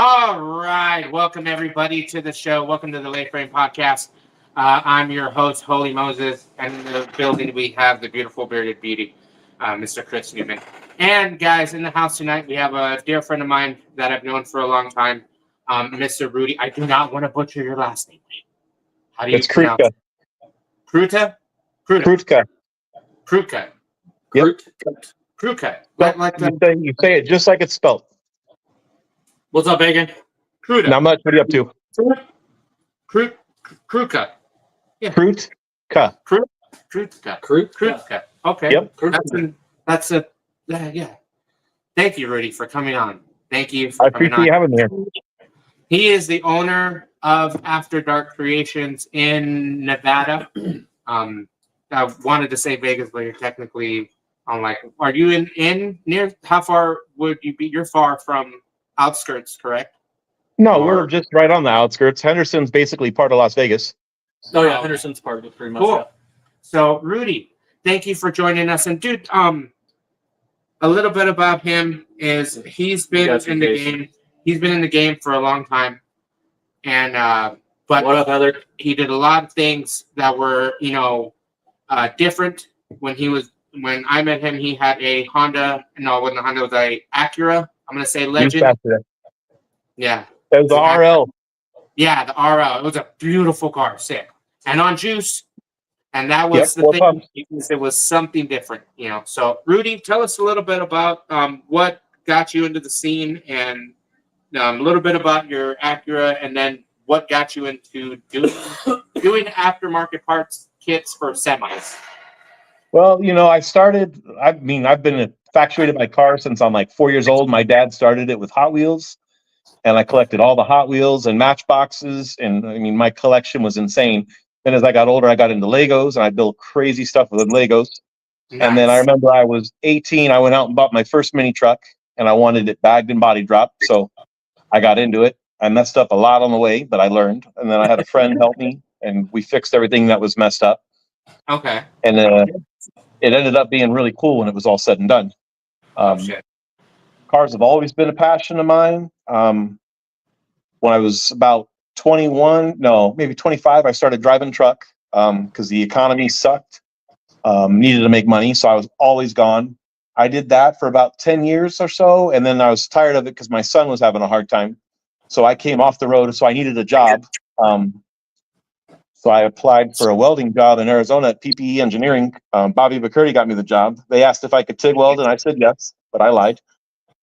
All right. Welcome, everybody, to the show. Welcome to the Late Frame Podcast. I'm your host, Holy Moses. And in the building, we have the beautiful bearded beauty, Mr. Chris Newman. And, guys, in the house tonight, we have a dear friend of mine that I've known for a long time, Mr. Rudy. I do not want to butcher your last name. How do you pronounce it? Krutka. Krutka. Krutka. Krutka. Yep. Krutka. You say it just like it's spelled. What's up, Bacon? Krutka. Not much. What are you up to? Krutka. Yeah. Krutka. Krutka. Okay. Yep. That's a yeah. Thank you, Rudy, for coming on. Thank you for I coming appreciate you on. having me here. He is the owner of After Dark Creations in Nevada. I wanted to say Vegas, but you're technically on are you in near? How far would you be? You're far from outskirts, correct? No, we're just right on the outskirts. Henderson's basically part of Las Vegas. Oh yeah, Henderson's part of it, pretty much. Cool. Yeah. So, Rudy, thank you for joining us. And dude, a little bit about him is he's been in the game. He's been in the game for a long time, and but What up, Heather? he did a lot of things that were different. When I met him, he had a Honda. No, it wasn't a Honda. It was a Acura. I'm gonna say Legend. Yeah. It was the RL. Yeah, the RL. It was a beautiful car, sick, and on juice. And that was the thing, because it was something different, So, Rudy, tell us a little bit about what got you into the scene, and a little bit about your Acura, and then what got you into doing aftermarket parts kits for semis. Well, I've been infatuated by cars since I'm 4 years old. My dad started it with Hot Wheels, and I collected all the Hot Wheels and Matchboxes, and my collection was insane. Then as I got older, I got into Legos, and I built crazy stuff with Legos. Nice. And then I remember I was 18. I went out and bought my first mini truck, and I wanted it bagged and body dropped. So I got into it. I messed up a lot on the way, but I learned. And then I had a friend help me, and we fixed everything that was messed up. Okay. And it ended up being really cool when it was all said and done. Cars have always been a passion of mine. When I was about 25, I started driving truck because the economy sucked. Needed to make money, so I was always gone. I did that for about 10 years or so, and then I was tired of it because my son was having a hard time. So I came off the road, so I needed a job. So I applied for a welding job in Arizona at PPE Engineering. Bobby McCurdy got me the job. They asked if I could TIG weld, and I said yes, but I lied.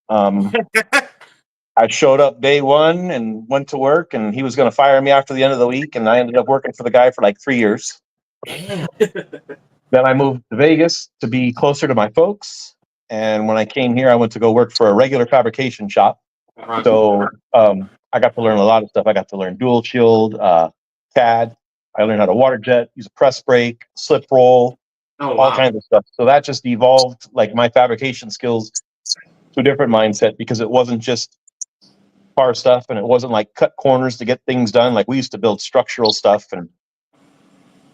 I showed up day one and went to work, and he was going to fire me after the end of the week, and I ended up working for the guy for 3 years. Then I moved to Vegas to be closer to my folks, and when I came here, I went to go work for a regular fabrication shop. So I got to learn a lot of stuff. I got to learn dual shield, CAD. I learned how to water jet, use a press brake, slip roll, all kinds of stuff. So that just evolved my fabrication skills to a different mindset, because it wasn't just car stuff, and it wasn't cut corners to get things done. We used to build structural stuff. And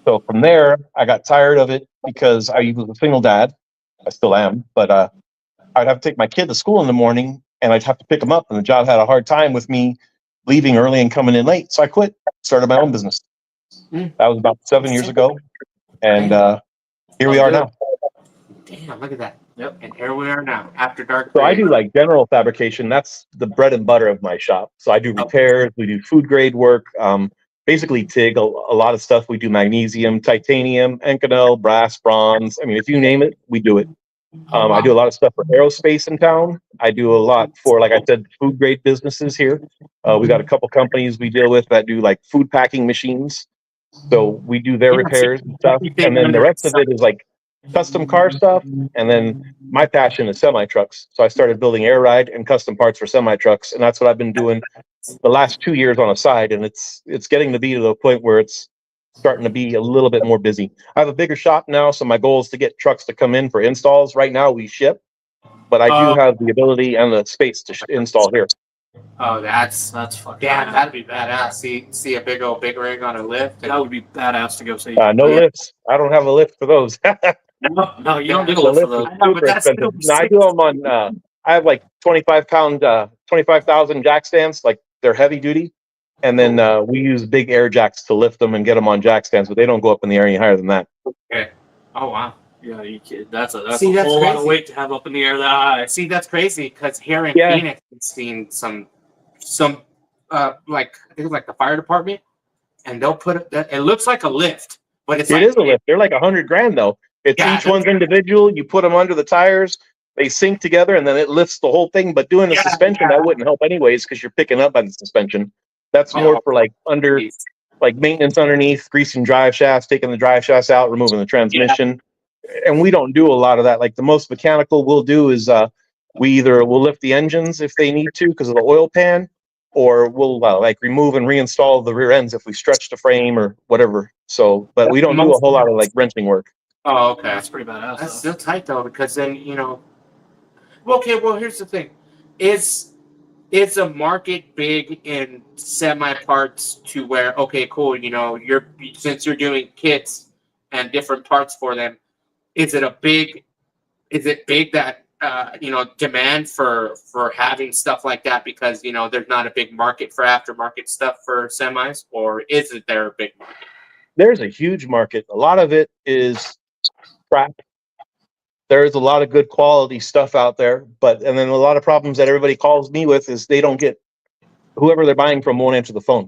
so from there, I got tired of it because I was a single dad. I still am, but I'd have to take my kid to school in the morning, and I'd have to pick him up, and the job had a hard time with me leaving early and coming in late. So I quit, started my own business. That was about 7 years ago, and here we are now. Damn, look at that. Yep. And here we are now, After Dark. So I do general fabrication. That's the bread and butter of my shop. So I do repairs. We do food grade work. Basically TIG, a lot of stuff. We do magnesium, titanium, Inconel, brass, bronze. If you name it, we do it. I do a lot of stuff for aerospace in town. I do a lot for, like I said, food grade businesses here. We got a couple companies we deal with that do food packing machines. So we do their repairs and stuff. And then the rest of it is custom car stuff, and then my passion is semi trucks. So I started building air ride and custom parts for semi trucks, and that's what I've been doing the last 2 years on a side. And it's getting to be to the point where it's starting to be a little bit more busy. I have a bigger shop now, so my goal is to get trucks to come in for installs. Right now we ship, but I do have the ability and the space to install here. Oh, that's fucking. Damn, that'd be badass. See a big rig on a lift. That would be badass to go see. No lifts. I don't have a lift for those. No, you don't get a lift for those. I do them on I have like 25,000 jack stands, like they're heavy duty. And then we use big air jacks to lift them and get them on jack stands, but they don't go up in the air any higher than that. Okay. Oh wow. Yeah, you kid. That's a See, that's whole lot of crazy. weight to have up in the air that high. See, that's crazy because here in Yeah. Phoenix, I've seen some like I think it's like the fire department, and they'll put it looks like a lift, but it's It like is a lift. They're like $100,000 though. It's Yeah, each one's individual. You put them under the tires, they sink together, and then it lifts the whole thing. But doing the Yeah, suspension, yeah. that wouldn't help anyways because you're picking up on the suspension. That's Oh. more for like like maintenance underneath, greasing drive shafts, taking the drive shafts out, removing the transmission. And we don't do a lot of that. Like the most mechanical we'll do is we'll lift the engines if they need to because of the oil pan, or we'll like remove and reinstall the rear ends if we stretch the frame or whatever. So, but we don't do a whole lot of like wrenching work. Oh, okay. That's pretty badass. That's though. still tight though, because then Okay, well here's the thing: is a market big in semi parts to where cool, since you're doing kits and different parts for them, is it big that demand for having stuff like that because there's not a big market for aftermarket stuff for semis, or is it there a big market? There's a huge market. A lot of it is crap. There's a lot of good quality stuff out there, and then a lot of problems that everybody calls me with is they don't get whoever they're buying from won't answer the phone.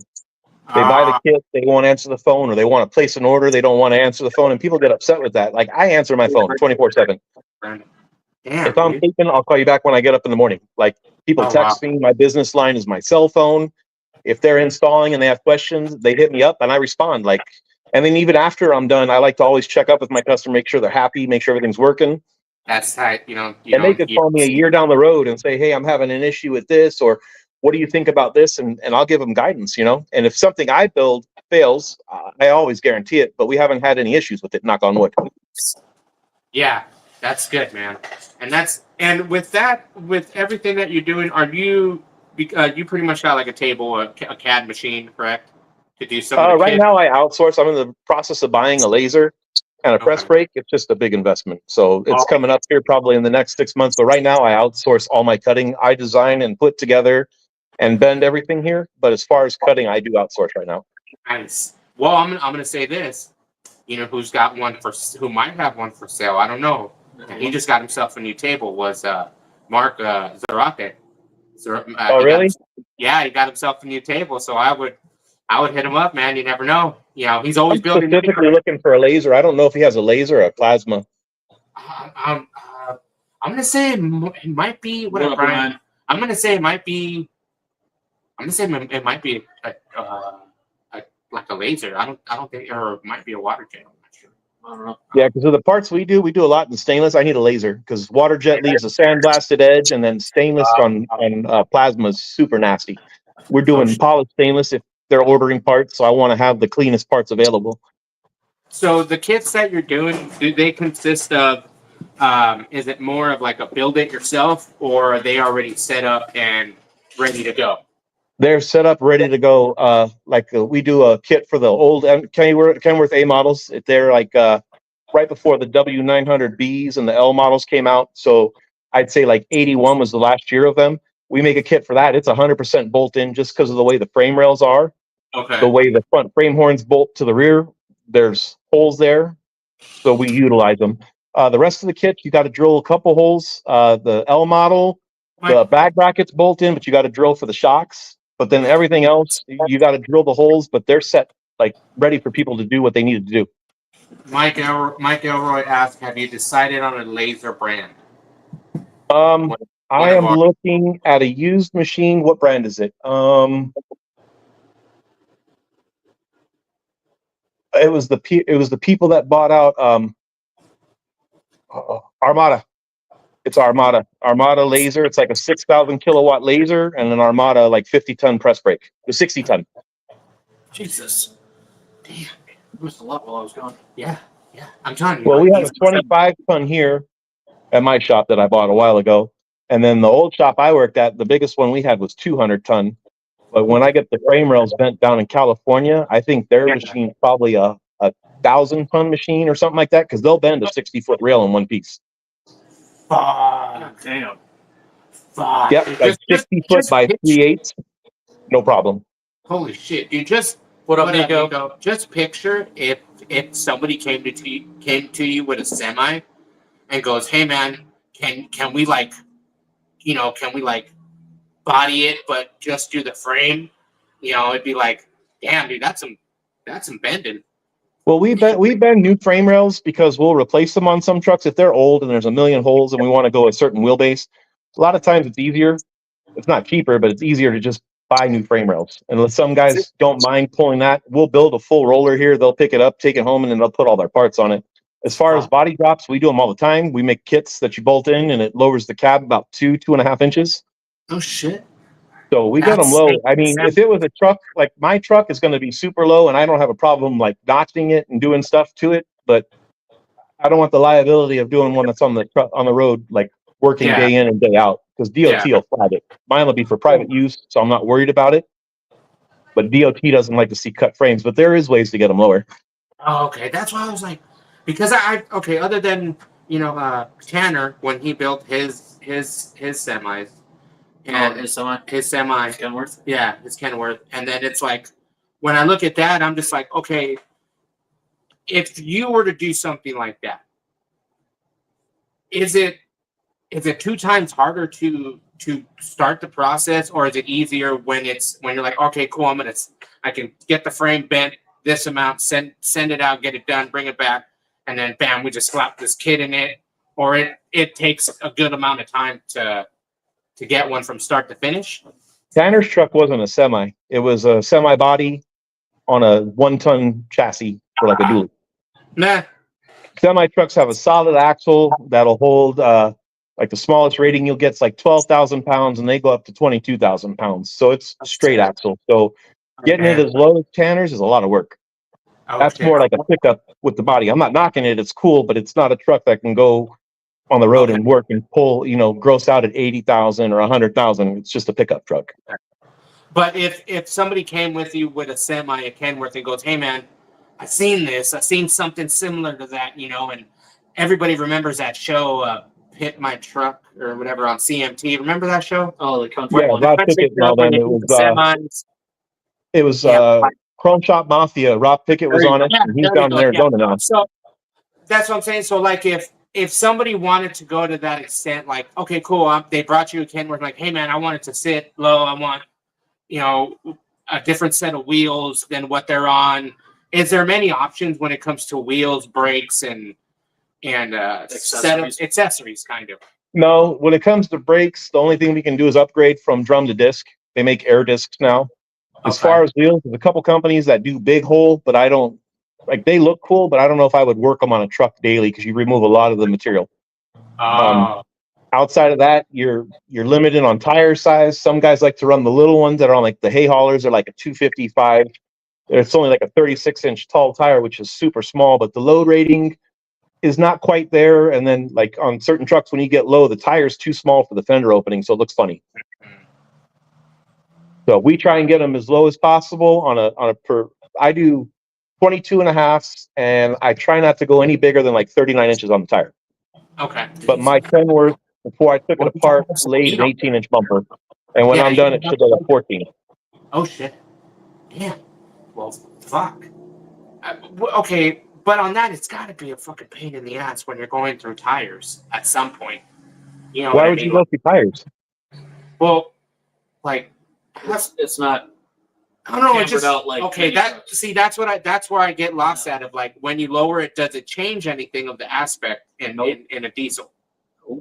They buy the kit, they won't answer the phone, or they want to place an order, they don't want to answer the phone, and people get upset with that. Like I answer my phone 24/7. Damn, If I'm sleeping, I'll call you back when I get up in the morning. Like people text me, my business line is my cell phone. If they're installing and they have questions, they hit me up and I respond. And then even after I'm done, I like to always check up with my customer, make sure they're happy, make sure everything's working. That's tight, And they could call me a year down the road and say, "Hey, I'm having an issue with this," or "What do you think about this?" And I'll give them guidance, And if something I build fails, I always guarantee it. But we haven't had any issues with it. Knock on wood. Yeah, that's good, man. And with everything that you're doing, are you pretty much got like a table, a CAD machine, correct? To do some of the Right kit? now I outsource. I'm in the process of buying a laser and a press brake. It's just a big investment. So it's coming up here probably in the next 6 months. But right now I outsource all my cutting. I design and put together and bend everything here. But as far as cutting, I do outsource right now. Nice. Well, I'm gonna say this. Who's got one who might have one for sale? I don't know. And he just got himself a new table. Was Mark Zarate? Oh, really? He got himself a new table. So I would hit him up, man. You never know. He's always building. Specifically looking for a laser. I don't know if he has a laser or a plasma. I'm gonna say it might be what Brian. I'm gonna say it might be. I'm gonna say it might be like a laser. I don't think, or it might be a water jet. I'm not sure. I don't know. Yeah, because of the parts we do a lot in stainless. I need a laser because water jet leaves a sandblasted edge, and then stainless on plasma is super nasty. We're doing polished stainless if they're ordering parts, so I want to have the cleanest parts available. So the kits that you're doing, do they consist of? Is it more of like a build it yourself, or are they already set up and ready to go? They're set up, ready to go. We do a kit for the old Kenworth A models. They're like right before the W900Bs and the L models came out. So I'd say like 81 was the last year of them. We make a kit for that. It's 100% bolt in just because of the way the frame rails are. Okay. The way the front frame horns bolt to the rear, there's holes there. So we utilize them. The rest of the kit, you got to drill a couple holes. The L model, the back brackets bolt in, but you got to drill for the shocks. But then everything else, you got to drill the holes, but they're set, like ready for people to do what they need to do. Mike Elroy asked, have you decided on a laser brand? I am looking at a used machine. What brand is it? It was the people that bought out Armada. It's Armada laser. It's like a 6,000 kilowatt laser and an Armada like 50-ton press brake. The 60-ton. Jesus. Damn. I missed a lot while I was gone. Yeah. I'm telling you. Well, we have a 25-ton here at my shop that I bought a while ago. And then the old shop I worked at, the biggest one we had was 200-ton. But when I get the frame rails bent down in California, I think their machine's probably a 1,000-ton machine or something like that, because they'll bend a 60-foot rail in one piece. Damn. Fuck. Yep, Dude, like 60 foot by picture- 3/8, no problem. Holy shit, dude! Just What up, what Nico? Just picture if somebody came to you with a semi and goes, "Hey, man, can we like, can we like body it, but just do the frame?" It'd be like, damn, dude, that's some bending. Well, we bend new frame rails because we'll replace them on some trucks if they're old and there's a million holes and we want to go a certain wheelbase. A lot of times it's easier. It's not cheaper, but it's easier to just buy new frame rails. And some guys don't mind pulling that. We'll build a full roller here. They'll pick it up, take it home, and then they'll put all their parts on it. As far as body drops, we do them all the time. We make kits that you bolt in and it lowers the cab about 2.5 inches. Oh shit. So we get them low. I mean, if it was a truck, like my truck is going to be super low and I don't have a problem like notching it and doing stuff to it, but I don't want the liability of doing one that's on the truck on the road, like working day in and day out, because DOT will flag it. Mine will be for private use, so I'm not worried about it. But DOT doesn't like to see cut frames, but there is ways to get them lower. Oh, okay. That's why I was like, because other than, Tanner, when he built his semis, and his semi. Kenworth. Yeah, his Kenworth. And then it's like, when I look at that, I'm just like, okay, if you were to do something like that, is it 2 times harder to start the process, or is it easier when you're like, okay, cool, I can get the frame bent this amount, send it out, get it done, bring it back, and then bam, we just slap this kit in it, or it takes a good amount of time to get one from start to finish? Tanner's truck wasn't a semi. It was a semi body on a 1-ton chassis for like a dually. Nah. Semi trucks have a solid axle that'll hold, like the smallest rating you'll get is like 12,000 pounds and they go up to 22,000 pounds. So it's straight axle. So getting it as low as Tanner's is a lot of work. That's more like a pickup with the body. I'm not knocking it. It's cool, but it's not a truck that can go on the road and work and pull, gross out at 80,000 or 100,000. It's just a pickup truck. But if somebody came with you with a semi, a Kenworth, and goes, "Hey man, I seen something similar to that," and everybody remembers that show, Pit My Truck or whatever on CMT. Remember that show? Oh, the country. Yeah, Rob Pickett and all them. It was Chrome Shop Mafia. Rob Pickett was on it. And he's down in Arizona now. So that's what I'm saying. So like if somebody wanted to go to that extent, like, okay, cool, they brought you a Kenworth, like, hey man, I want it to sit low. I want, a different set of wheels than what they're on. Is there many options when it comes to wheels, brakes, and accessories, kind of? No, when it comes to brakes, the only thing we can do is upgrade from drum to disc. They make air discs now. As far as wheels, there's a couple companies that do big hole, but I don't like. They look cool, but I don't know if I would work them on a truck daily because you remove a lot of the material. Outside of that, you're limited on tire size. Some guys like to run the little ones that are on like the hay haulers, are like a 255. It's only like a 36-inch tall tire, which is super small, but the load rating is not quite there. And then like on certain trucks, when you get low, the tire's too small for the fender opening, so it looks funny. So we try and get them as low as possible on a per. I do 22.5, and I try not to go any bigger than like 39 inches on the tire. Okay. But my Kenworth, before I took it apart, laid an 18-inch bumper, and when I'm done, it should go to 14. Oh shit! Yeah. Well, fuck. Okay, but on that, it's got to be a fucking pain in the ass when you're going through tires at some point. Why would you go through tires? Well, like, it's not. I don't know. It's just out like okay. That's where I get lost at. Of like, when you lower it, does it change anything of the aspect in a diesel?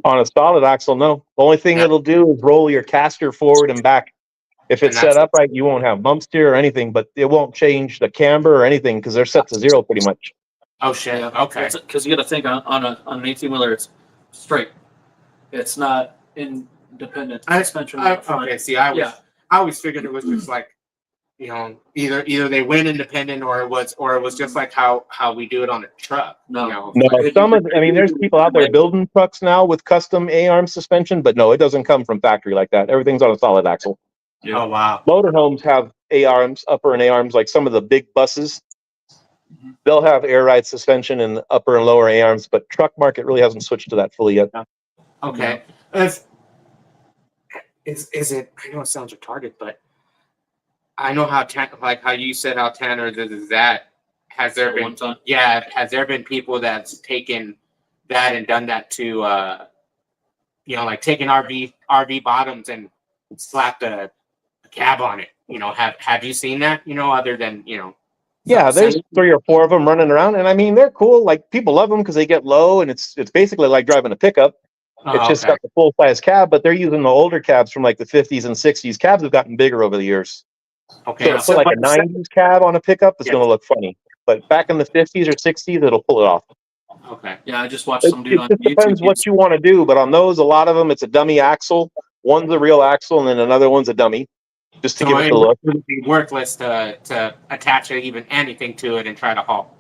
On a solid axle, no. The only thing it'll do is roll your caster forward and back. If it's set up right, you won't have bumps here or anything, but it won't change the camber or anything because they're set to zero pretty much. Oh shit! Okay. Because you got to think on an 18-wheeler, it's straight. It's not independent suspension. Okay. See, I always figured it was just like, either they went independent or it was just like how we do it on a truck. No, there's people out there building trucks now with custom A-arm suspension, but no, it doesn't come from factory like that. Everything's on a solid axle. Yeah. Oh wow. Motorhomes have A-arms, upper and A-arms, like some of the big buses. They'll have air ride suspension in the upper and lower A-arms, but truck market really hasn't switched to that fully yet. Okay. is it? I know it sounds retarded, but I know how like how you said how Tanner does that. Has there been? One ton. Yeah, has there been people that's taken that and done that to like taking RV bottoms and slapped a cab on it? Have you seen that? Other than Yeah, there's 3 or 4 of them running around, and I mean they're cool. Like people love them because they get low, and it's basically like driving a pickup. It's just got the full size cab, but they're using the older cabs from like the 50s and 60s. Cabs have gotten bigger over the years. Okay, So put like a 90s cab on a pickup, it's going to look funny. But back in the 50s or 60s, it'll pull it off. Okay. Yeah, I just watched some dude on It YouTube. depends what you want to do, but on those, a lot of them, it's a dummy axle. One's a real axle, and then another one's a dummy, just to give it the look. It would be worthless to attach even anything to it and try to haul.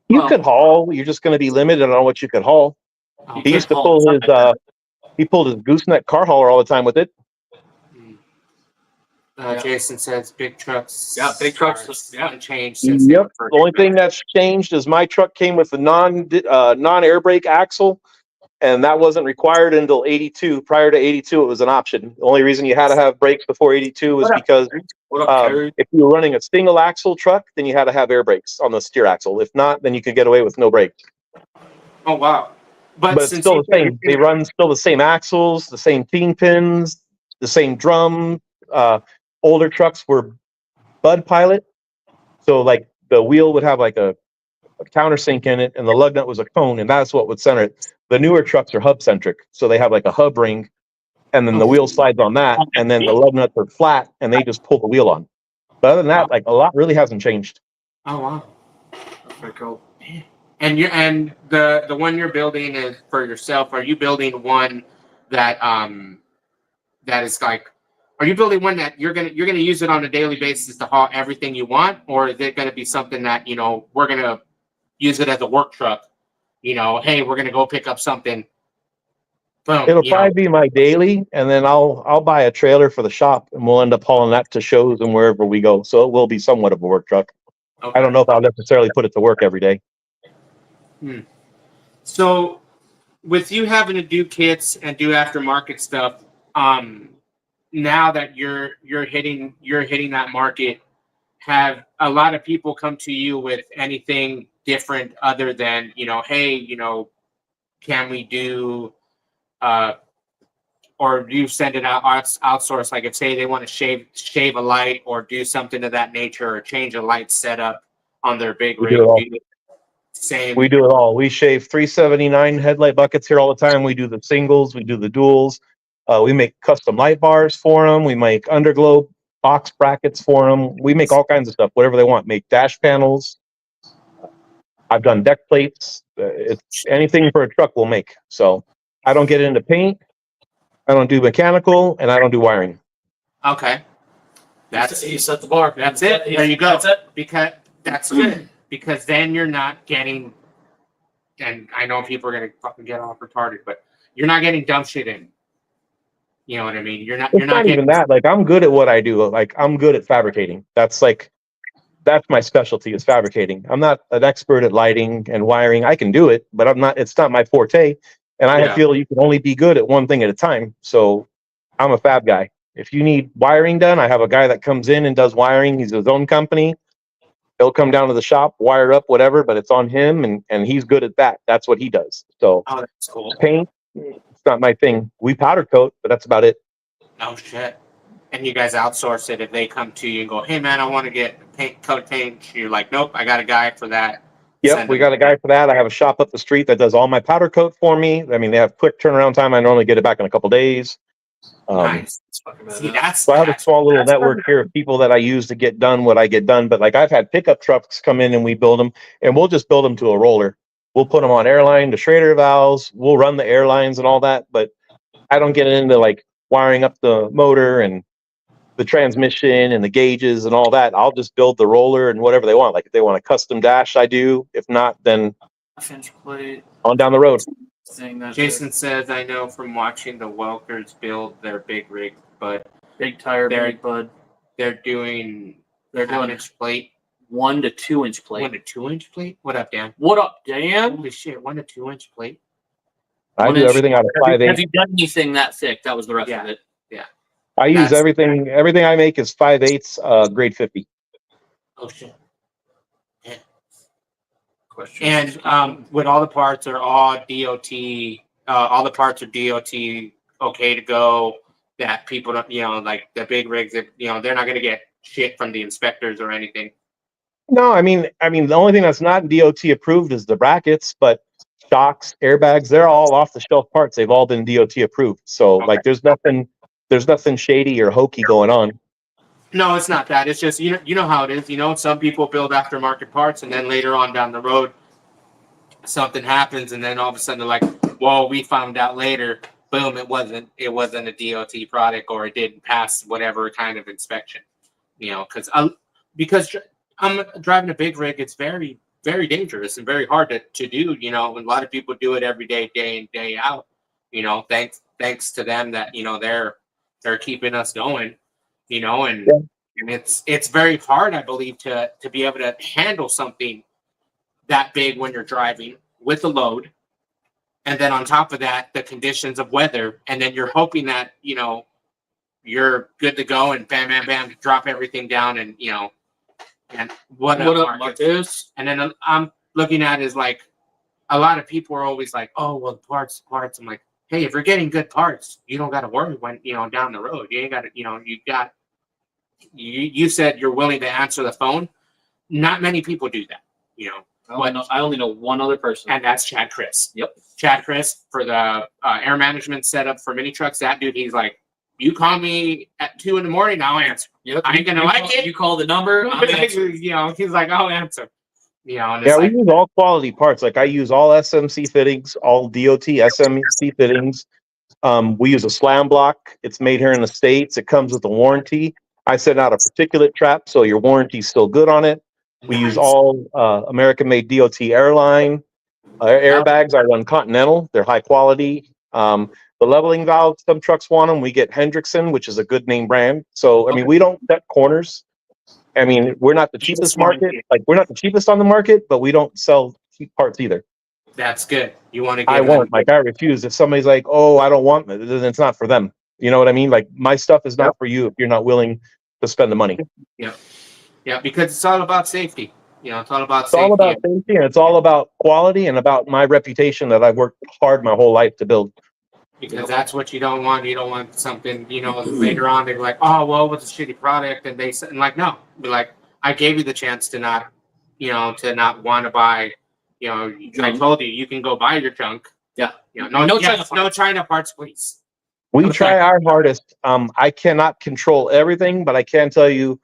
You could haul. You're just going to be limited on what you could haul. He used to pull his he pulled his gooseneck car hauler all the time with it. Jason says big trucks. Yeah, big trucks. Yeah, Yep. Unchanged. The only thing that's changed is my truck came with a non air brake axle, and that wasn't required until 82. Prior to 82, it was an option. The only reason you had to have brakes before 82 was because if you were running a single axle truck, then you had to have air brakes on the steer axle. If not, then you could get away with no brakes. Oh wow! But it's still the same. They run still the same axles, the same pin pins, the same drum. Older trucks were Bud Pilot, so like the wheel would have like a countersink in it, and the lug nut was a cone, and that's what would center it. The newer trucks are hub centric, so they have like a hub ring, and then the wheel slides on that, and then the lug nuts are flat, and they just pull the wheel on. But other than that, like a lot really hasn't changed. Oh wow! That's pretty cool. And the one you're building is for yourself. Are you building one that that is like? Are you building one that you're gonna use it on a daily basis to haul everything you want, or is it gonna be something that we're gonna use it as a work truck? Hey, we're gonna go pick up something. Boom. It'll probably be my daily, and then I'll buy a trailer for the shop, and we'll end up hauling that to shows and wherever we go. So it will be somewhat of a work truck. Okay. I don't know if I'll necessarily put it to work every day. So, with you having to do kits and do aftermarket stuff, now that you're hitting that market, have a lot of people come to you with anything different other than hey, can we do or do you send it out outsource? Like if say they want to shave a light or do something of that nature or change a light setup on their big rig. We do it all. We shave 379 headlight buckets here all the time. We do the singles, we do the duals. We make custom light bars for them. We make underglow box brackets for them. We make all kinds of stuff, whatever they want. Make dash panels. I've done deck plates. It's anything for a truck we'll make. So I don't get into paint. I don't do mechanical, and I don't do wiring. Okay. He set the bar. That's it. There you go. That's it. Because that's good. Because then you're not getting, and I know people are gonna fucking get off retarded, but you're not getting dumb shit in. You know what I mean? You're not even that. Like I'm good at what I do. Like I'm good at fabricating. That's my specialty is fabricating. I'm not an expert at lighting and wiring. I can do it, but it's not my forte. And I feel you can only be good at one thing at a time. So I'm a fab guy. If you need wiring done, I have a guy that comes in and does wiring. He's his own company. He'll come down to the shop, wire up whatever, but it's on him, and he's good at that. That's what he does. So that's cool. Paint, it's not my thing. We powder coat, but that's about it. Oh shit. And you guys outsource it if they come to you and go, hey man, I want to get coat paint. You're like, nope, I got a guy for that. Yep, we got a guy for that. I have a shop up the street that does all my powder coat for me. I mean, they have quick turnaround time. I normally get it back in a couple days. Nice. So I have a small little network here of people that I use to get done what I get done. But like I've had pickup trucks come in and we build them, and we'll just build them to a roller. We'll put them on airline to Schrader valves. We'll run the airlines and all that. But I don't get into like wiring up the motor and the transmission and the gauges and all that. I'll just build the roller and whatever they want. Like if they want a custom dash, I do. If not, then on down the road. Jason says, I know from watching the Welkers build their big rig, but big tire, big bud. They're doing inch plate. 1 to 2 inch plate. 1 to 2 inch plate? What up, Dan? What up, Dan? Holy shit, 1 to 2 inch plate. I do everything out of 5/8. Have you done anything that thick? That was the rest of it. Yeah. I use That's- everything. Everything I make is 5/8 grade 50. Oh shit. Question. And with all the parts are all DOT. All the parts are DOT okay to go. That people don't, like the big rigs, that they're not going to get shit from the inspectors or anything. No, I mean, the only thing that's not DOT approved is the brackets, but shocks, airbags, they're all off the shelf parts. They've all been DOT approved. So Okay. like, there's nothing shady or hokey going on. No, it's not that. It's just you know how it is. Some people build aftermarket parts, and then later on down the road, something happens, and then all of a sudden they're like, "Well, we found out later. Boom! It wasn't a DOT product, or it didn't pass whatever kind of inspection." Because I'm driving a big rig. It's very, very dangerous and very hard to do. And a lot of people do it every day, day in, day out. Thanks to them that they're keeping us going. And it's very hard, I believe, to be able to handle something that big when you're driving with a load, and then on top of that, the conditions of weather, and then you're hoping that you're good to go, and bam, bam, bam, drop everything down, and and what up, Marcus? And then I'm looking at is like a lot of people are always like, oh well, parts. I'm like, hey, if you're getting good parts, you don't got to worry when down the road. You ain't got to you said you're willing to answer the phone. Not many people do that, I only know one other person, and that's Chad Chris. Yep. Chad Chris for the air management setup for mini trucks. That dude, he's like, you call me at 2 a.m, I'll answer. Yep. I ain't gonna like it. You call the number. He's like, I'll answer. And Yeah, we use all quality parts. Like I use all SMC fittings, all DOT SMC fittings. We use a slam block. It's made here in the States. It comes with a warranty. I send out a particulate trap, so your warranty's still good on it. We use all American-made DOT airline. Airbags I run Continental. They're high quality. The leveling valves, some trucks want them. We get Hendrickson, which is a good name brand. So, I mean, we don't cut corners. I mean, we're not the cheapest market. Like, we're not the cheapest on the market, but we don't sell cheap parts either. That's good. You want to I won't. Like, I refuse. If somebody's like, oh, I don't want it, then it's not for them. You know what I mean? Like, my stuff is not for you if you're not willing to spend the money. Yeah. Yeah, because it's all about safety. It's all about safety. It's all about safety, and it's all about quality and about my reputation that I've worked hard my whole life to build. Because that's what you don't want. You don't want something, later on they're like, oh, well, it's a shitty product. And like, no. Be like, I gave you the chance to not want to buy, I told you, you can go buy your junk. Yeah. No China parts, please. We try our hardest. I cannot control everything, but I can tell you,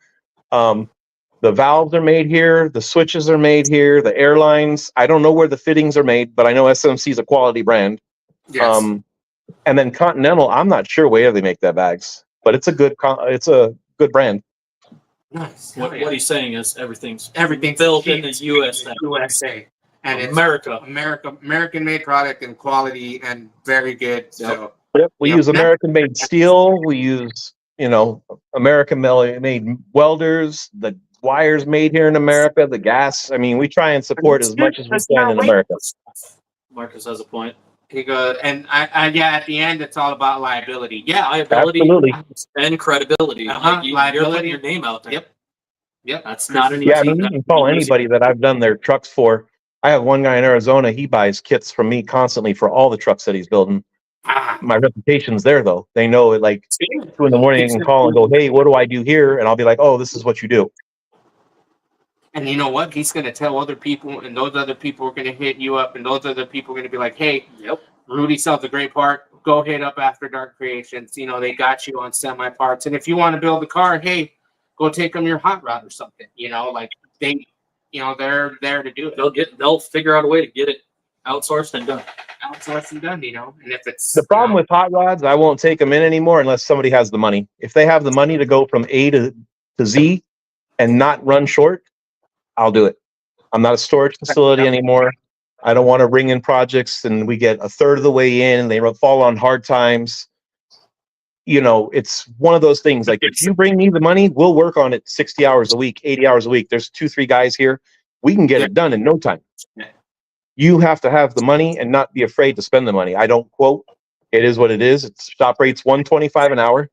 the valves are made here, the switches are made here, the airlines. I don't know where the fittings are made, but I know SMC is a quality brand. Yes. And then Continental, I'm not sure where they make their bags, but it's a good brand. Nice. What he's saying is everything's built in the USA. And it's American made product and quality and very good. So yep, we use American made steel. We use, American made welders, the wires made here in America, the gas. I mean, we try and support as much as we can in America. Marcus has a point. He goes, and at the end, it's all about liability. Yeah, liability absolutely. And credibility. Liability. You're putting your name out there. Yep. That's not an easy. Yeah, I mean, you can call anybody that I've done their trucks for. I have one guy in Arizona. He buys kits from me constantly for all the trucks that he's building. My reputation's there, though. They know it. Like 2 in the morning, you can call and go, "Hey, what do I do here?" And I'll be like, "Oh, this is what you do." And you know what? He's going to tell other people, and those other people are going to hit you up, and those other people are going to be like, "Hey, Rudy sells a great part. Go hit up After Dark Creations. They got you on semi parts. And if you want to build a car, hey, go take them your hot rod or something. Like they, they're there to do it. They'll figure out a way to get it outsourced and done. And if it's the problem with hot rods, I won't take them in anymore unless somebody has the money. If they have the money to go from A to Z and not run short, I'll do it. I'm not a storage facility anymore. I don't want to bring in projects and we get a third of the way in and they fall on hard times. It's one of those things. Like, if you bring me the money, we'll work on it 60 hours a week, 80 hours a week. There's 2-3 guys here. We can get it done in no time. You have to have the money and not be afraid to spend the money. I don't quote. It is what it is. It's shop rate's $125 an hour.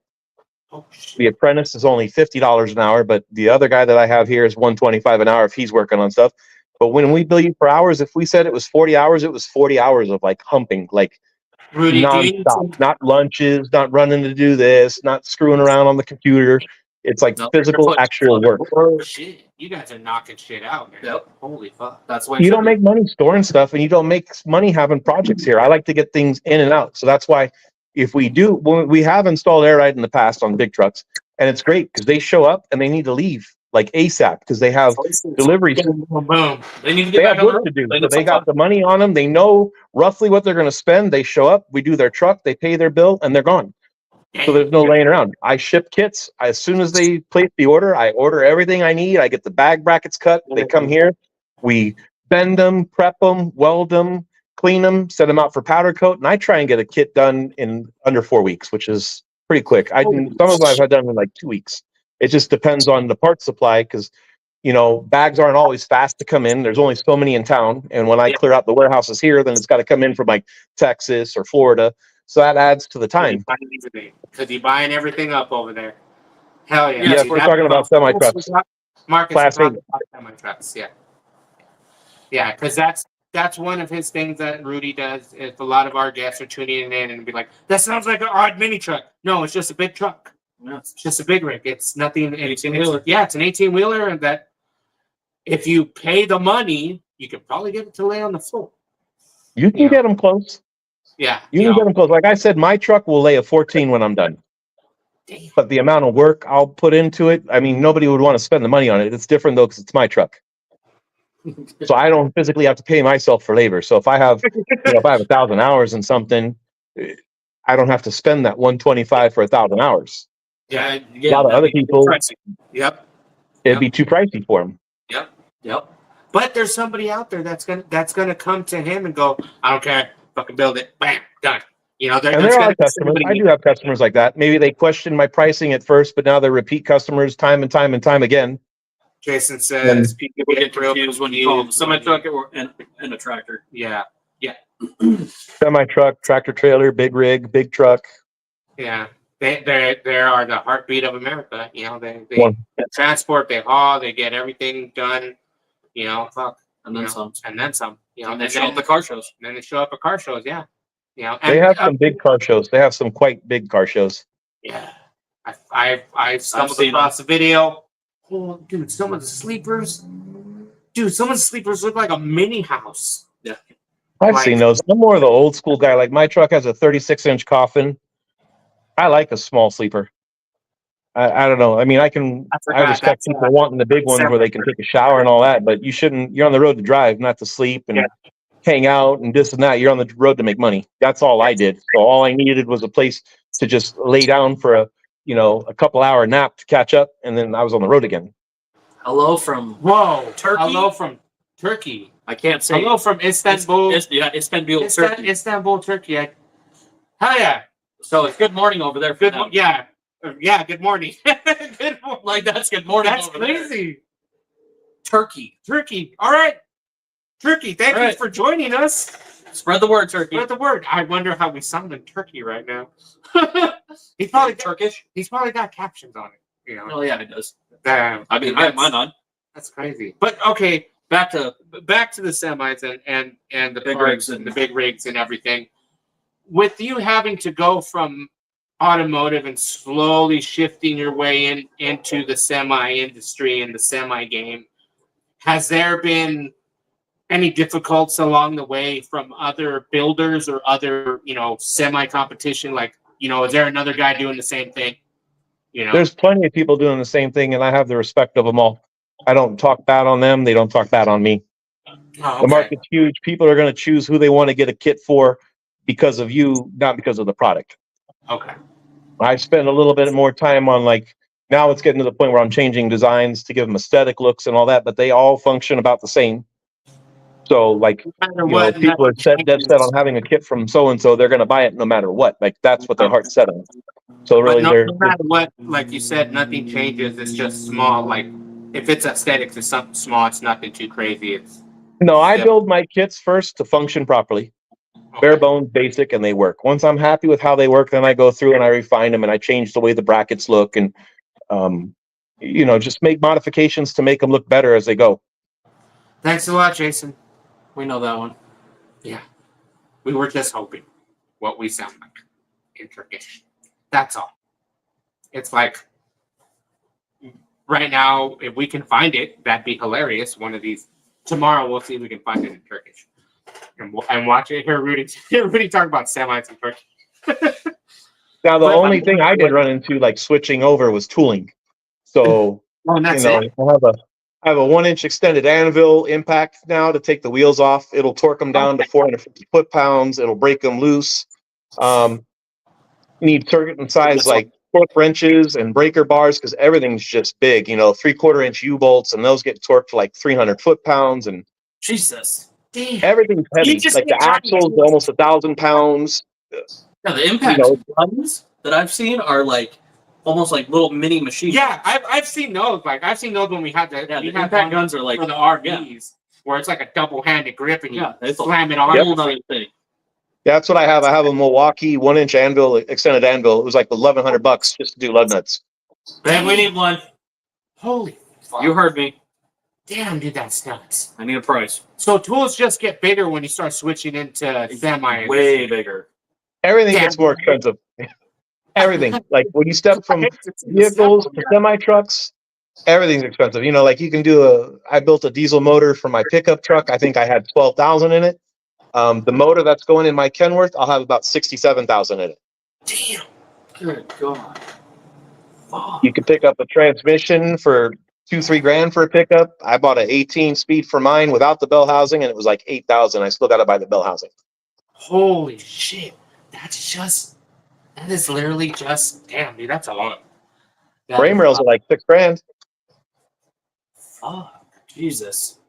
Oh shit. The apprentice is only $50 an hour, but the other guy that I have here is $125 an hour if he's working on stuff. But when we bill you for hours, if we said it was 40 hours, it was 40 hours of like humping, like Rudy, do you need nonstop, some? not lunches, not running to do this, not screwing around on the computer. It's like No, physical, your foot's actual floating. work. Oh shit! You guys are knocking shit out, man. Yep. Holy fuck. That's why You don't make money storing stuff, and you don't make money having projects here. I like to get things in and out. So that's why if we do, when we have installed air ride in the past on big trucks, and it's great because they show up and they need to leave like ASAP because they have deliveries. Boom, boom, boom. They need to They get have back on the work road. to do. They So need they some got fun. the money on them. They know roughly what they're going to spend. They show up, we do their truck, they pay their bill, and they're gone. So there's no laying around. I ship kits. As soon as they place the order, I order everything I need. I get the bag brackets cut. They come here. We bend them, prep them, weld them, clean them, send them out for powder coat. And I try and get a kit done in under 4 weeks, which is pretty quick. Some of them I've had done in like 2 weeks. It just depends on the part supply because, you know, bags aren't always fast to come in. There's only so many in town. And when I clear out the warehouses here, then it's got to come in from like Texas or Florida. So that adds to the time. Because you're buying everything up over there. Hell yeah. Yes, we're talking about semi trucks. Marcus, Class we're eight. talking about semi trucks. Yeah. Yeah, because that's one of his things that Rudy does. If a lot of our guests are tuning in and be like, "That sounds like an odd mini truck." No, it's just a big truck. Yeah. It's just a big rig. It's nothing. It's 18-wheeler. yeah, it's an 18-wheeler, and that if you pay the money, you could probably get it to lay on the floor. You can Yeah. get them close. Yeah, You can get them close. Like I said, my truck will lay a 14 when I'm done. Damn. But the amount of work I'll put into it, I mean, nobody would want to spend the money on it. It's different though because it's my truck. So I don't physically have to pay myself for labor. So if I have, if I have 1,000 hours in something, I don't have to spend that 125 for 1,000 hours. Yeah, A lot of other people, Yep. it'd be too pricey for them. Yep. But there's somebody out there that's gonna come to him and go, "I don't care, fucking build it, bam, done." You know, And there are customers. I do have customers like that. Maybe they question my pricing at first, but now they're repeat customers time and time and time again. Jason says people People get get real confused when you call them confused semi when truck or and a tractor. Yeah, Semi truck, tractor trailer, big rig, big truck. yeah. They are the heartbeat of America. You know, they One. transport, they haul, they get everything done. You know, fuck, And you then know, some. and then some. You know, And they show up the car shows. then they show up at car shows. Yeah, you know, They have some big car shows. They have some quite big car shows. Yeah, I stumbled seen across a video. Oh, dude, some of the sleepers. Dude, some of the sleepers look like a mini house. I've Like- seen those. I'm more of the old school guy. Like my truck has a 36-inch coffin. I like a small sleeper. I don't know. I mean, I forgot respect that's, people wanting the big ones where they can take a shower and all that, but you're on the road to drive, not to sleep and hang out and this and that. You're on the road to make money. That's all I did. So all I needed was a place to just lay down for a couple hour nap to catch up. And then I was on the road again. Hello from Whoa, Turkey? Hello from Turkey. I can't say Hello from Istanbul. Istanbul, Turkey. Istanbul, Turkey. Hell yeah. So it's good morning over there. For Good. them. Yeah. Yeah. Good morning. Good morning. Like that's good morning. That's over there. crazy. Turkey. Turkey. All right. Turkey. Thank All you right. for joining us. Spread the word, Turkey. Spread the word. I wonder how we sound in Turkey right now. He's probably Turkish. He's probably got captions on it. You know. Oh yeah, it does. Damn. I mean, I have mine on. That's crazy. But okay, Back to back to the semis and the Big parts rigs and the big rigs and everything. With you having to go from automotive and slowly shifting your way into the semi industry and the semi game, has there been any difficulties along the way from other builders or other, semi competition? Like, is there another guy doing the same thing? There's plenty of people doing the same thing, and I have the respect of them all. I don't talk bad on them. They don't talk bad on me. Oh, The okay. market's huge. People are going to choose who they want to get a kit for because of you, not because of the product. Okay. I spend a little bit more time on now it's getting to the point where I'm changing designs to give them aesthetic looks and all that, but they all function about the same. So people are dead set on having a kit from so-and-so, they're going to buy it no matter what. Like that's what their heart's set on. So really no matter what, like you said, nothing changes. It's just small. Like if it's aesthetics, it's something small. It's nothing too crazy. I build my kits first to function properly. bare bones, basic, and they work. Once I'm happy with how they work, then I go through and I refine them and I change the way the brackets look and, just make modifications to make them look better as they go. Thanks a lot, Jason. We know that one. Yeah. We were just hoping what we sound like in Turkish. That's all. It's like, right now, if we can find it, that'd be hilarious. One of these. Tomorrow, we'll see if we can find it in Turkish. And watch it. Hear Rudy talk about semis in Turkish. Now, the only thing I did run into, like switching over, was tooling. So, that's it. I have a 1-inch extended anvil impact now to take the wheels off. It'll torque them down to 450 foot-pounds. It'll break them loose. Need certain size like torque wrenches and breaker bars because everything's just big. 3/4 inch U-bolts, and those get torqued to like 300 foot-pounds, and Jesus, damn, everything's heavy. Like the axle's almost 1,000 pounds. Yeah, the impact guns that I've seen are like almost like little mini machines. Yeah, I've seen those. Like I've seen those when we had the the impact guns are like for the RVs, where it's like a double-handed grip and you it's slam it on. A whole other thing. Yeah, that's what I have. I have a Milwaukee 1-inch anvil, extended anvil. It was like $1,100 just to do lug nuts. Ben, we need one. Holy fuck. You heard me. Damn, dude, that's nuts. I need a price. So tools just get bigger when you start switching into semi. Way bigger. Everything gets more expensive. Everything. Like when you step from vehicles to semi trucks, everything's expensive. Like you can do I built a diesel motor for my pickup truck. I think I had 12,000 in it. The motor that's going in my Kenworth, I'll have about 67,000 in it. Damn. Good God. Fuck. You can pick up a transmission for $2-3 grand for a pickup. I bought an 18-speed for mine without the bell housing, and it was like 8,000. I still got to buy the bell housing. Holy shit. That is literally just, damn, dude, that's a lot. Frame rails are like $6 grand. Fuck. Jesus.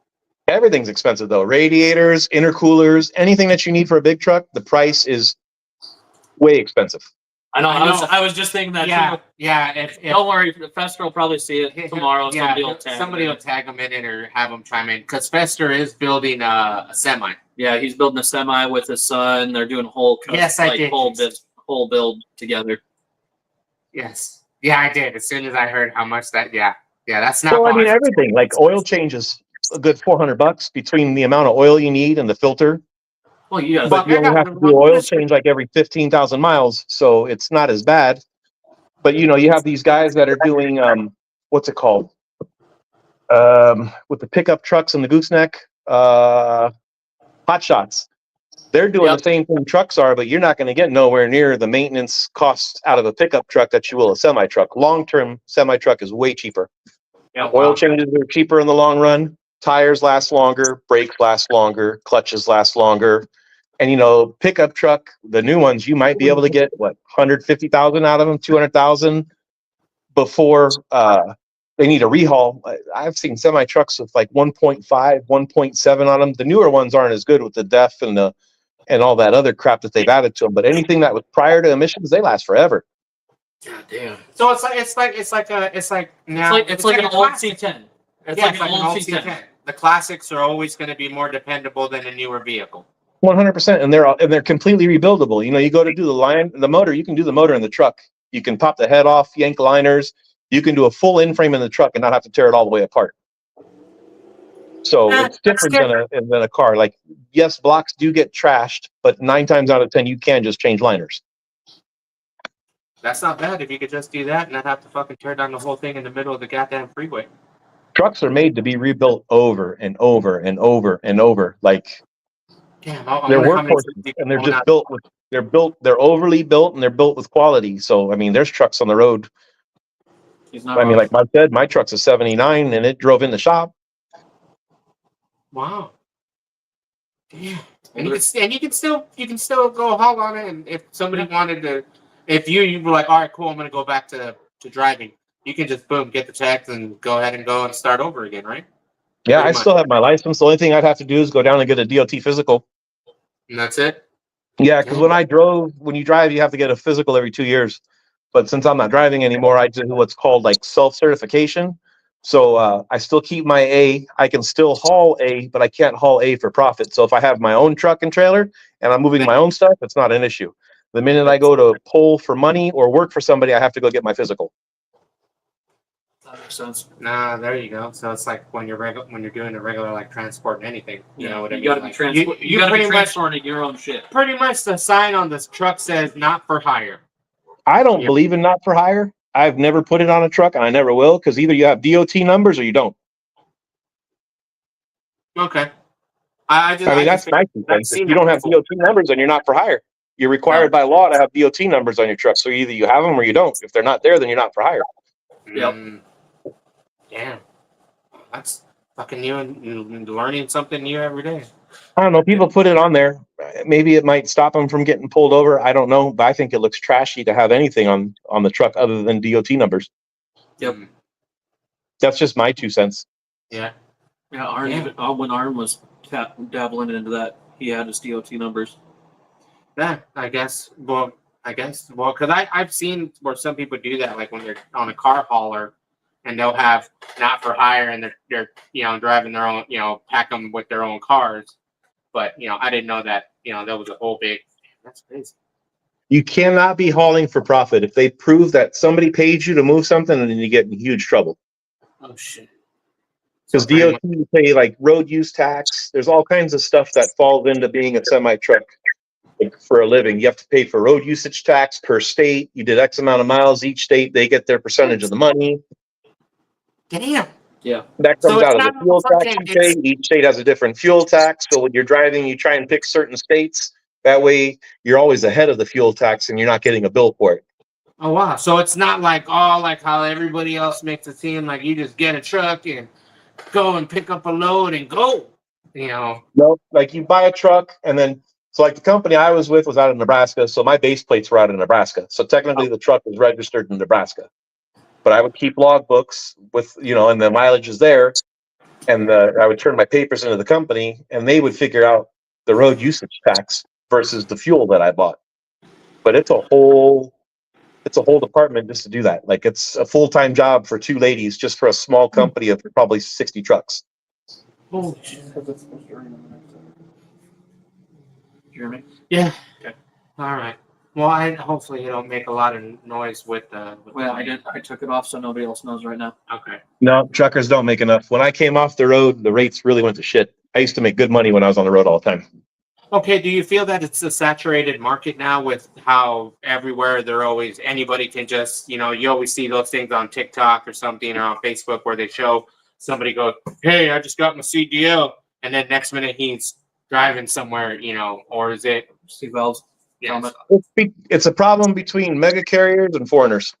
Everything's expensive though. Radiators, intercoolers, anything that you need for a big truck, the price is way expensive. I know. I was just thinking that too. Yeah. Don't worry, Fester will probably see it tomorrow. Yeah, Somebody will tag him in it or have him chime in because Fester is building a semi. Yeah, he's building a semi with his son. They're doing a whole whole build together. Yes. Yeah, I did. As soon as I heard how much that, that's not. So I mean, everything like oil changes a good $400 between the amount of oil you need and the filter. Well, yeah, but you only have to do oil change like every 15,000 miles, so it's not as bad. But you have these guys that are doing what's it called? With the pickup trucks and the gooseneck, hot shots. They're doing the same thing trucks are, but you're not going to get nowhere near the maintenance costs out of a pickup truck that you will a semi truck. Long term, semi truck is way cheaper. Yeah, oil changes are cheaper in the long run. Tires last longer, brakes last longer, clutches last longer. And pickup truck, the new ones, you might be able to get 150,000 out of them, 200,000 before they need a rehaul. I've seen semi trucks with like 1.5, 1.7 on them. The newer ones aren't as good with the DEF and all that other crap that they've added to them. But anything that was prior to emissions, they last forever. God damn. So it's like an old C10. It's like an old C10. The classics are always going to be more dependable than a newer vehicle. 100%, and they're completely rebuildable. You go to do the motor. You can do the motor in the truck. You can pop the head off, yank liners. You can do a full in-frame in the truck and not have to tear it all the way apart. So it's different than a car. Like, yes, blocks do get trashed, but 9 times out of 10, you can just change liners. That's not bad if you could just do that and not have to fucking tear down the whole thing in the middle of the goddamn freeway. Trucks are made to be rebuilt over and over and over and over. Like, damn, they're workhorses, and they're just built with. They're overly built, and they're built with quality. So, I mean, there's trucks on the road. Like I said, my truck's a 79, and it drove in the shop. Wow. Damn. And you can still go haul on it. And if somebody wanted to, if you were like, all right, cool, I'm gonna go back to driving. You can just boom, get the check and go ahead and go and start over again, right? Yeah, I still have my license. The only thing I'd have to do is go down and get a DOT physical. And that's it? Yeah, because when you drive, you have to get a physical every 2 years. But since I'm not driving anymore, I do what's called like self-certification. So I still keep my A. I can still haul A, but I can't haul A for profit. So if I have my own truck and trailer and I'm moving my own stuff, it's not an issue. The minute I go to pull for money or work for somebody, I have to go get my physical. That makes sense. Nah, there you go. So it's like when you're doing a regular like transporting anything. You know what I mean? You gotta be Like, transport. You gotta be transporting your own shit. Pretty much the sign on this truck says not for hire. I don't Yeah. believe in not for hire. I've never put it on a truck and I never will, because either you have DOT numbers or you don't. Okay. That's nice. If you don't have DOT numbers, then you're not for hire. You're required by law to have DOT numbers on your truck. So either you have them or you don't. If they're not there, then you're not for hire. Yep. Damn. That's fucking new and learning something new every day. I don't know. People put it on there. Maybe it might stop them from getting pulled over. I don't know. But I think it looks trashy to have anything on the truck other than DOT numbers. Yep. That's just my 2 cents. Yeah. Yeah. Arn, when Arn was dabbling into that, he had his DOT numbers. Yeah, I guess. Well, because I've seen where some people do that, like when they're on a car hauler, and they'll have not for hire, and they're driving their own, pack them with their own cars. But I didn't know that that was a whole big. That's crazy. You cannot be hauling for profit if they prove that somebody paid you to move something, and then you get in huge trouble. Oh shit. Because DOT pay like road use tax. There's all kinds of stuff that falls into being a semi truck. Like for a living, you have to pay for road usage tax per state. You did X amount of miles each state, they get their percentage of the money. Damn. Yeah. That comes out of the fuel tax you pay. Each state has a different fuel tax. So when you're driving, you try and pick certain states. That way you're always ahead of the fuel tax and you're not getting a bill for it. Oh wow. So it's not like how everybody else makes it seem like you just get a truck and go and pick up a load and go. No, like you buy a truck and then so like the company I was with was out of Nebraska, so my base plates were out of Nebraska. So technically the truck was registered in Nebraska. But I would keep log books with, and the mileage is there. And I would turn my papers into the company and they would figure out the road usage tax versus the fuel that I bought. But it's a whole department just to do that. Like it's a full-time job for 2 ladies just for a small company of probably 60 trucks. Holy shit. You hear me? Yeah. Okay. All right. Well, hopefully you don't make a lot of noise with Well, I did. I took it off so nobody else knows right now. Okay. No, truckers don't make enough. When I came off the road, the rates really went to shit. I used to make good money when I was on the road all the time. Okay. Do you feel that it's a saturated market now with how everywhere anybody can just, you always see those things on TikTok or something or on Facebook where they show somebody go, hey, I just got my CDL. And then next minute he's driving somewhere, or is it Steve Wells? Yeah. It's a problem between mega carriers and foreigners.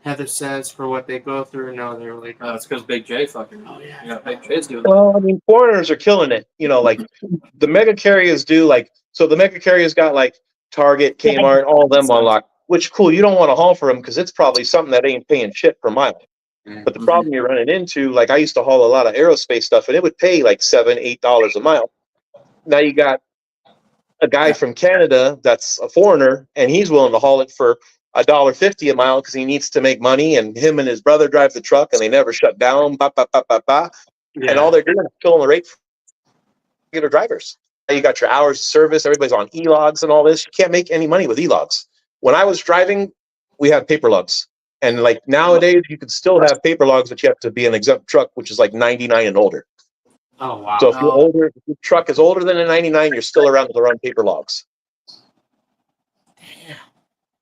Heather says for what they go through. No, they're really. It's because Big J fucking. Oh yeah. Yeah, Big J's doing that. Well, I mean, foreigners are killing it. Like the mega carriers do. Like so, the mega carriers got like Target, Kmart, all of them on lock. Which cool. You don't want to haul for them because it's probably something that ain't paying shit per mile. But the problem you're running into, like I used to haul a lot of aerospace stuff, and it would pay like $7-8 a mile. Now you got a guy from Canada that's a foreigner, and he's willing to haul it for $1.50 a mile because he needs to make money. And him and his brother drive the truck, and they never shut down. And all they're doing is filling the rate for regular drivers. You got your hours of service. Everybody's on e-logs and all this. You can't make any money with e-logs. When I was driving, we had paper logs. And like nowadays, you could still have paper logs, but you have to be an exempt truck, which is like 99 and older. Oh wow! So if you're older, if your truck is older than a 99, you're still around to run paper logs. Damn.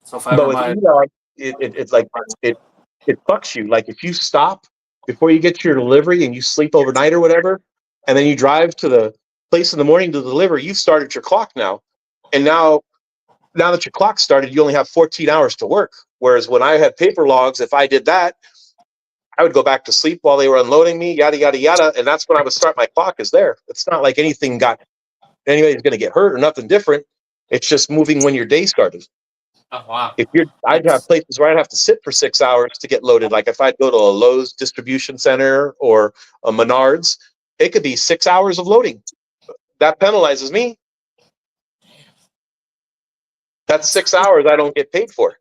So if I But with e-log, it's like it fucks you. Like if you stop before you get to your delivery and you sleep overnight or whatever, and then you drive to the place in the morning to deliver, you've started your clock now. And now that your clock started, you only have 14 hours to work. Whereas when I had paper logs, if I did that, I would go back to sleep while they were unloading me, yada, yada, yada. And that's when I would start my clock is there. It's not like anybody's going to get hurt or nothing different. It's just moving when your day started. Oh, wow. I'd have places where I'd have to sit for 6 hours to get loaded. Like if I'd go to a Lowe's distribution center or a Menards, it could be 6 hours of loading. That penalizes me. That's 6 hours I don't get paid for.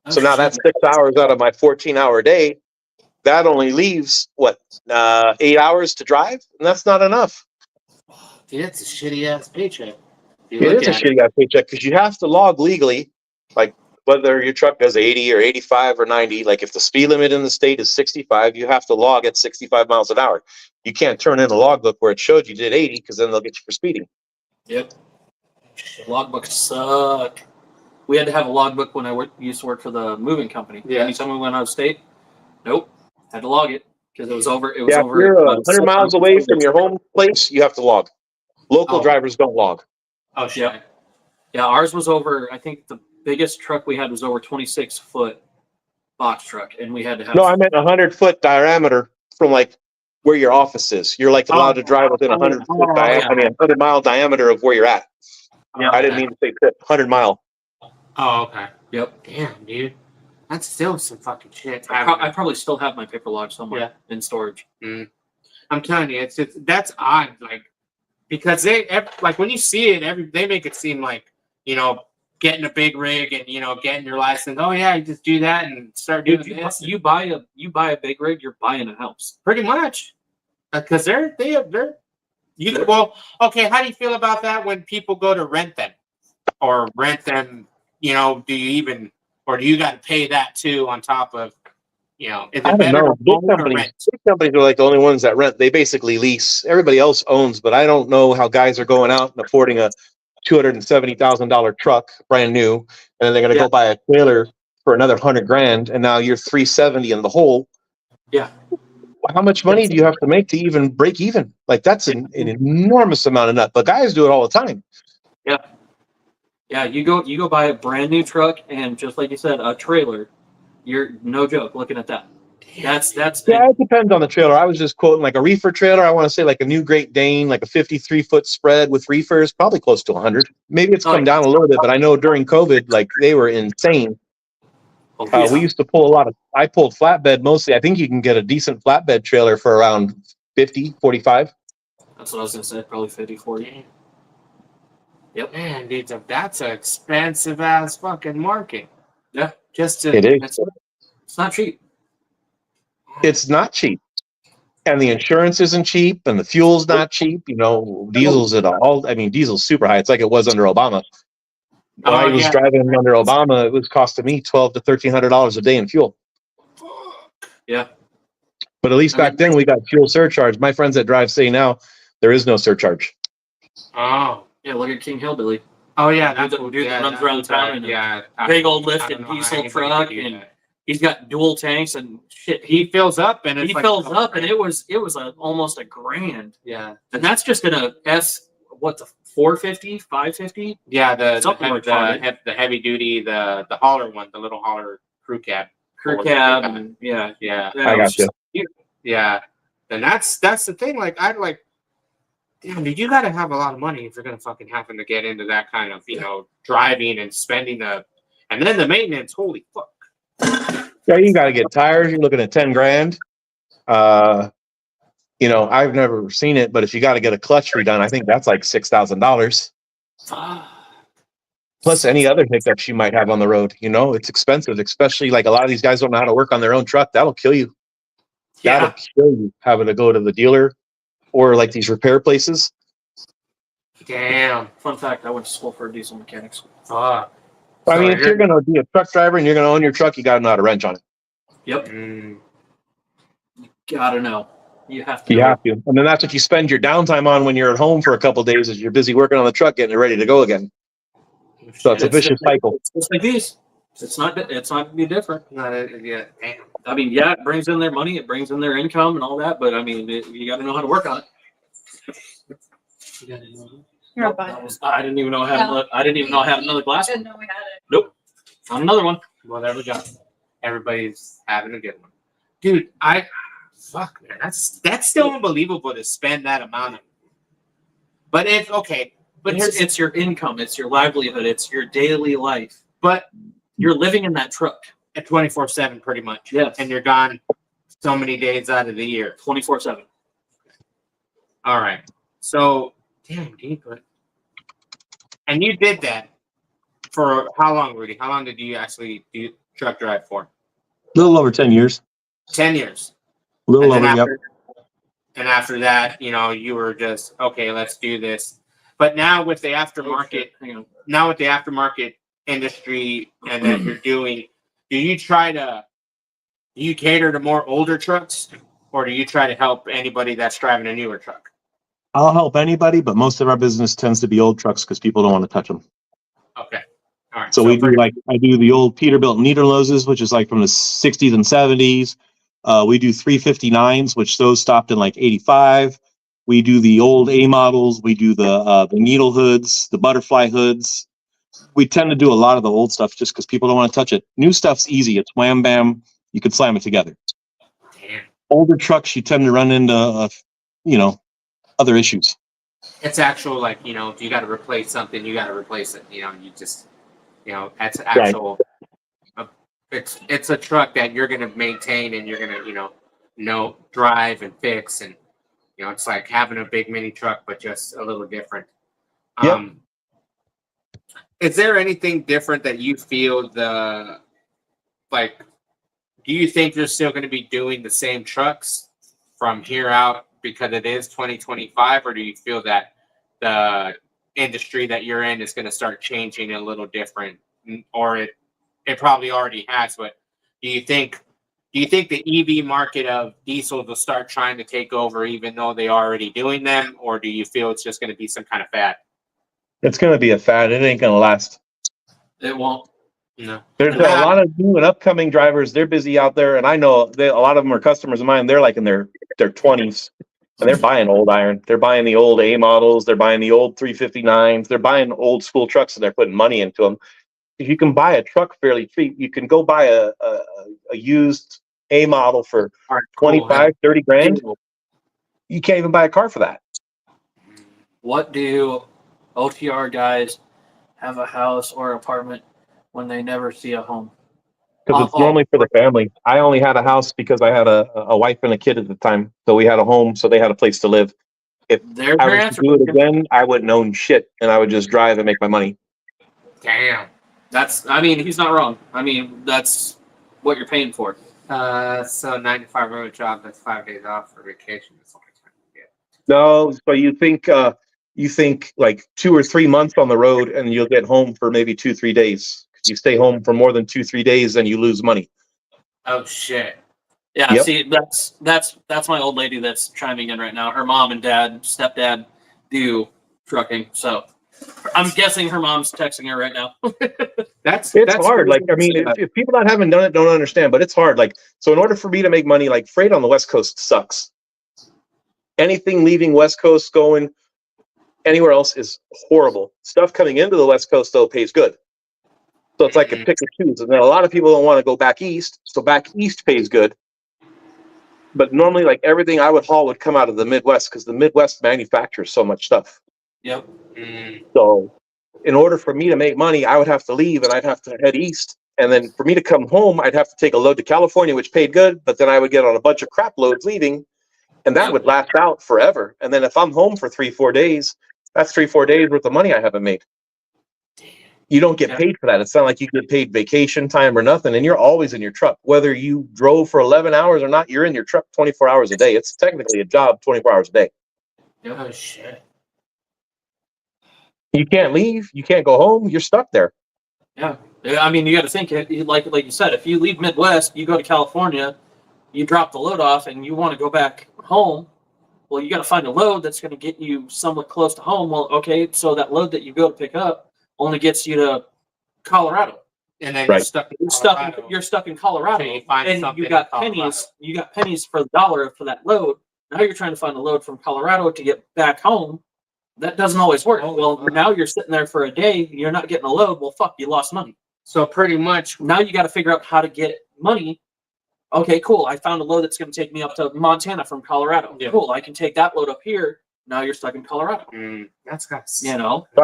So now that's 6 hours out of my 14-hour day that only leaves what 8 hours to drive, and that's not enough. Dude, it's a shitty ass paycheck. If you It look is a at shitty ass paycheck because you have to log legally, like whether your truck does 80 or 85 or 90. Like if the speed limit in the state is 65, you have to log at 65 miles an hour. You can't turn in a logbook where it showed you did 80 because then they'll get you for speeding. Yep. Logbooks suck. We had to have a logbook when I used to work for the moving company. Yeah. Anytime we went out of state, nope, had to log it because it was over. It was Yeah, if over. you're 100 miles away from your home place, you have to log. Local drivers don't log. Oh shit. Yeah. Yeah, ours was over. I think the biggest truck we had was over 26-foot box truck, and we had to have. No, I meant 100-foot diameter from like where your office is. You're like allowed to drive within 100-foot diameter. I mean, 100-mile diameter of where you're at. Yeah, I didn't mean to say 100-mile. Oh, okay. Yep. Damn, dude. That's still some fucking shit. I probably still have my paper log somewhere in storage. I'm telling you, it's just that's odd, like because they like when you see it, they make it seem like getting a big rig and getting your license. Oh yeah, you just do that and start doing this. You buy a big rig, you're buying a house. Pretty much, because they're. Well, okay. How do you feel about that when people go to rent them, or rent them? Do you even, or do you got to pay that too on top of, is it I don't better know. to own or Big rent? companies are like the only ones that rent. They basically lease. Everybody else owns, but I don't know how guys are going out and affording a $270,000 truck, brand new, and then they're going to go buy a trailer for another $100,000, and now you're $370 in the hole. Yeah. How much money do you have to make to even break even? Like that's an enormous amount of nut. But guys do it all the time. Yeah. Yeah, you go buy a brand new truck and just like you said, a trailer. You're no joke looking at that. That's yeah, it depends on the trailer. I was just quoting like a reefer trailer. I want to say like a new Great Dane, like a 53-foot spread with reefers, probably close to 100. Maybe it's come down a little bit, but I know during COVID, like they were insane. We used to pull I pulled flatbed mostly. I think you can get a decent flatbed trailer for around 50, 45. That's what I was going to say, probably 50, 40. Yep. Man, dude, that's an expensive ass fucking market. Yeah. It is. It's not cheap. It's not cheap. And the insurance isn't cheap and the fuel's not cheap. Diesel's at all. I mean, diesel's super high. It's like it was under Obama. When I was driving under Obama, it was costing me $1,200 to $1,300 a day in fuel. Yeah. But at least back then we got fuel surcharge. My friends that drive say now there is no surcharge. Oh. Yeah, look at King Hillbilly. Oh yeah, that's what runs around town in a big old lifted diesel truck, and he's got dual tanks and shit. He fills up and it was almost $1,000. Yeah, and that's just in a what's a 450, 550? Yeah, the heavy duty, the hauler one, the little hauler crew cab. And I got you. Yeah, and that's the thing. Like damn, dude, you got to have a lot of money if you're gonna fucking happen to get into that kind of driving and spending and then the maintenance. Holy fuck! Yeah, you got to get tires. You're looking at $10,000. I've never seen it, but if you got to get a clutch redone, I think that's like $6,000. Plus any other hiccups you might have on the road. It's expensive, especially like a lot of these guys don't know how to work on their own truck. That'll kill you. Yeah. That'll kill you having to go to the dealer or like these repair places. Damn. Fun fact, I went to school for diesel mechanics. Fuck. I mean, if you're going to be a truck driver and you're going to own your truck, you got to know how to wrench on it. Yep. You gotta know. You have to. And then that's what you spend your downtime on when you're at home for a couple of days, is you're busy working on the truck, getting it ready to go again. So it's a vicious cycle. It's just like these. It's not any different. Yeah. Damn. I mean, yeah, it brings in their money, it brings in their income and all that, but I mean, you got to know how to work on it. You're fine. I didn't even know I had another glass. I didn't know we had it. Nope. Found another one. Well, there we go. Everybody's having a good one, dude. Fuck, man, that's still unbelievable to spend that amount of. But it's your income, it's your livelihood, it's your daily life. But you're living in that truck at 24/7, pretty much. Yes. And you're gone so many days out of the year. 24/7. All right. So, damn, dude. And you did that for how long, Rudy? How long did you actually do truck drive for? A little over 10 years. 10 years. A little And over, then yep. after that, you were just, okay, let's do this. But now with the aftermarket, now with the aftermarket industry and that you're doing, do you cater to more older trucks, or do you try to help anybody that's driving a newer truck? I'll help anybody, but most of our business tends to be old trucks because people don't want to touch them. Okay. All right. So we do I do the old Peterbilt Niederloses, which is like from the 60s and 70s. We do 359s, which those stopped in like 85. We do the old A models. We do the needle hoods, the butterfly hoods. We tend to do a lot of the old stuff just because people don't want to touch it. New stuff's easy. It's wham bam. You can slam it together. Damn. Older trucks, you tend to run into, other issues. It's actual, like, if you got to replace something, you got to replace it. You just, that's actual. Right. It's a truck that you're going to maintain and you're going to, drive and fix. And, it's like having a big mini truck, but just a little different. Yep. Is there anything different that you feel do you think you're still going to be doing the same trucks from here out because it is 2025, or do you feel that the industry that you're in is going to start changing a little different, or it probably already has, but do you think the EV market of diesel will start trying to take over even though they're already doing them, or do you feel it's just going to be some kind of fad? It's going to be a fad. It ain't going to last. It won't. No. There's a lot of new and upcoming drivers. They're busy out there, and I know a lot of them are customers of mine. They're like in their 20s, and they're buying old iron. They're buying the old A models. They're buying the old 359s. They're buying old school trucks, and they're putting money into them. If you can buy a truck fairly cheap, you can go buy a used A model for 25, 30 grand. You can't even buy a car for that. What do OTR guys have a house or apartment when they never see a home? Because it's normally for the family. I only had a house because I had a wife and a kid at the time. So we had a home, so they had a place to live. If I was to do it again, I wouldn't own shit, and I would just drive and make my money. Damn. He's not wrong. That's what you're paying for. So 9-to-5 road job, that's 5 days off for vacation. That's the only time you get. No, but you think like 2 or 3 months on the road, and you'll get home for maybe 2-3 days. You stay home for more than 2-3 days, then you lose money. Oh shit! Yeah, Yep. See, that's my old lady that's chiming in right now. Her mom and stepdad do trucking, so I'm guessing her mom's texting her right now. That's hard. Like, if people that haven't done it don't understand, but it's hard. Like, so in order for me to make money, like freight on the West Coast sucks. Anything leaving West Coast going anywhere else is horrible. Stuff coming into the West Coast though pays good. So it's like a pick and choose. And then a lot of people don't want to go back east. So back east pays good. But normally, like everything I would haul would come out of the Midwest because the Midwest manufactures so much stuff. Yep. So in order for me to make money, I would have to leave and I'd have to head east. And then for me to come home, I'd have to take a load to California, which paid good. But then I would get on a bunch of crap loads leaving. And that would last out forever. And then if I'm home for 3-4 days, that's 3-4 days worth of money I haven't made. You don't get paid for that. It's not like you get paid vacation time or nothing. And you're always in your truck. Whether you drove for 11 hours or not, you're in your truck 24 hours a day. It's technically a job 24 hours a day. Oh shit! You can't leave. You can't go home. You're stuck there. Yeah. You got to think, like you said, if you leave Midwest, you go to California, you drop the load off, and you want to go back home. Well, you got to find a load that's going to get you somewhat close to home. Well, okay, so that load that you go to pick up only gets you to Colorado, And then Right. you're stuck in Colorado, Until you find and something you got in Colorado. pennies. You got pennies for the dollar for that load. Now you're trying to find a load from Colorado to get back home. That doesn't always work. Well, now you're sitting there for a day. You're not getting a load. Well, fuck, you lost money. So pretty much, Now you got to figure out how to get money. Okay, cool. I found a load that's going to take me up to Montana from Colorado. Yeah. Cool. I can take that load up here. Now you're stuck in Colorado. that's got You know. So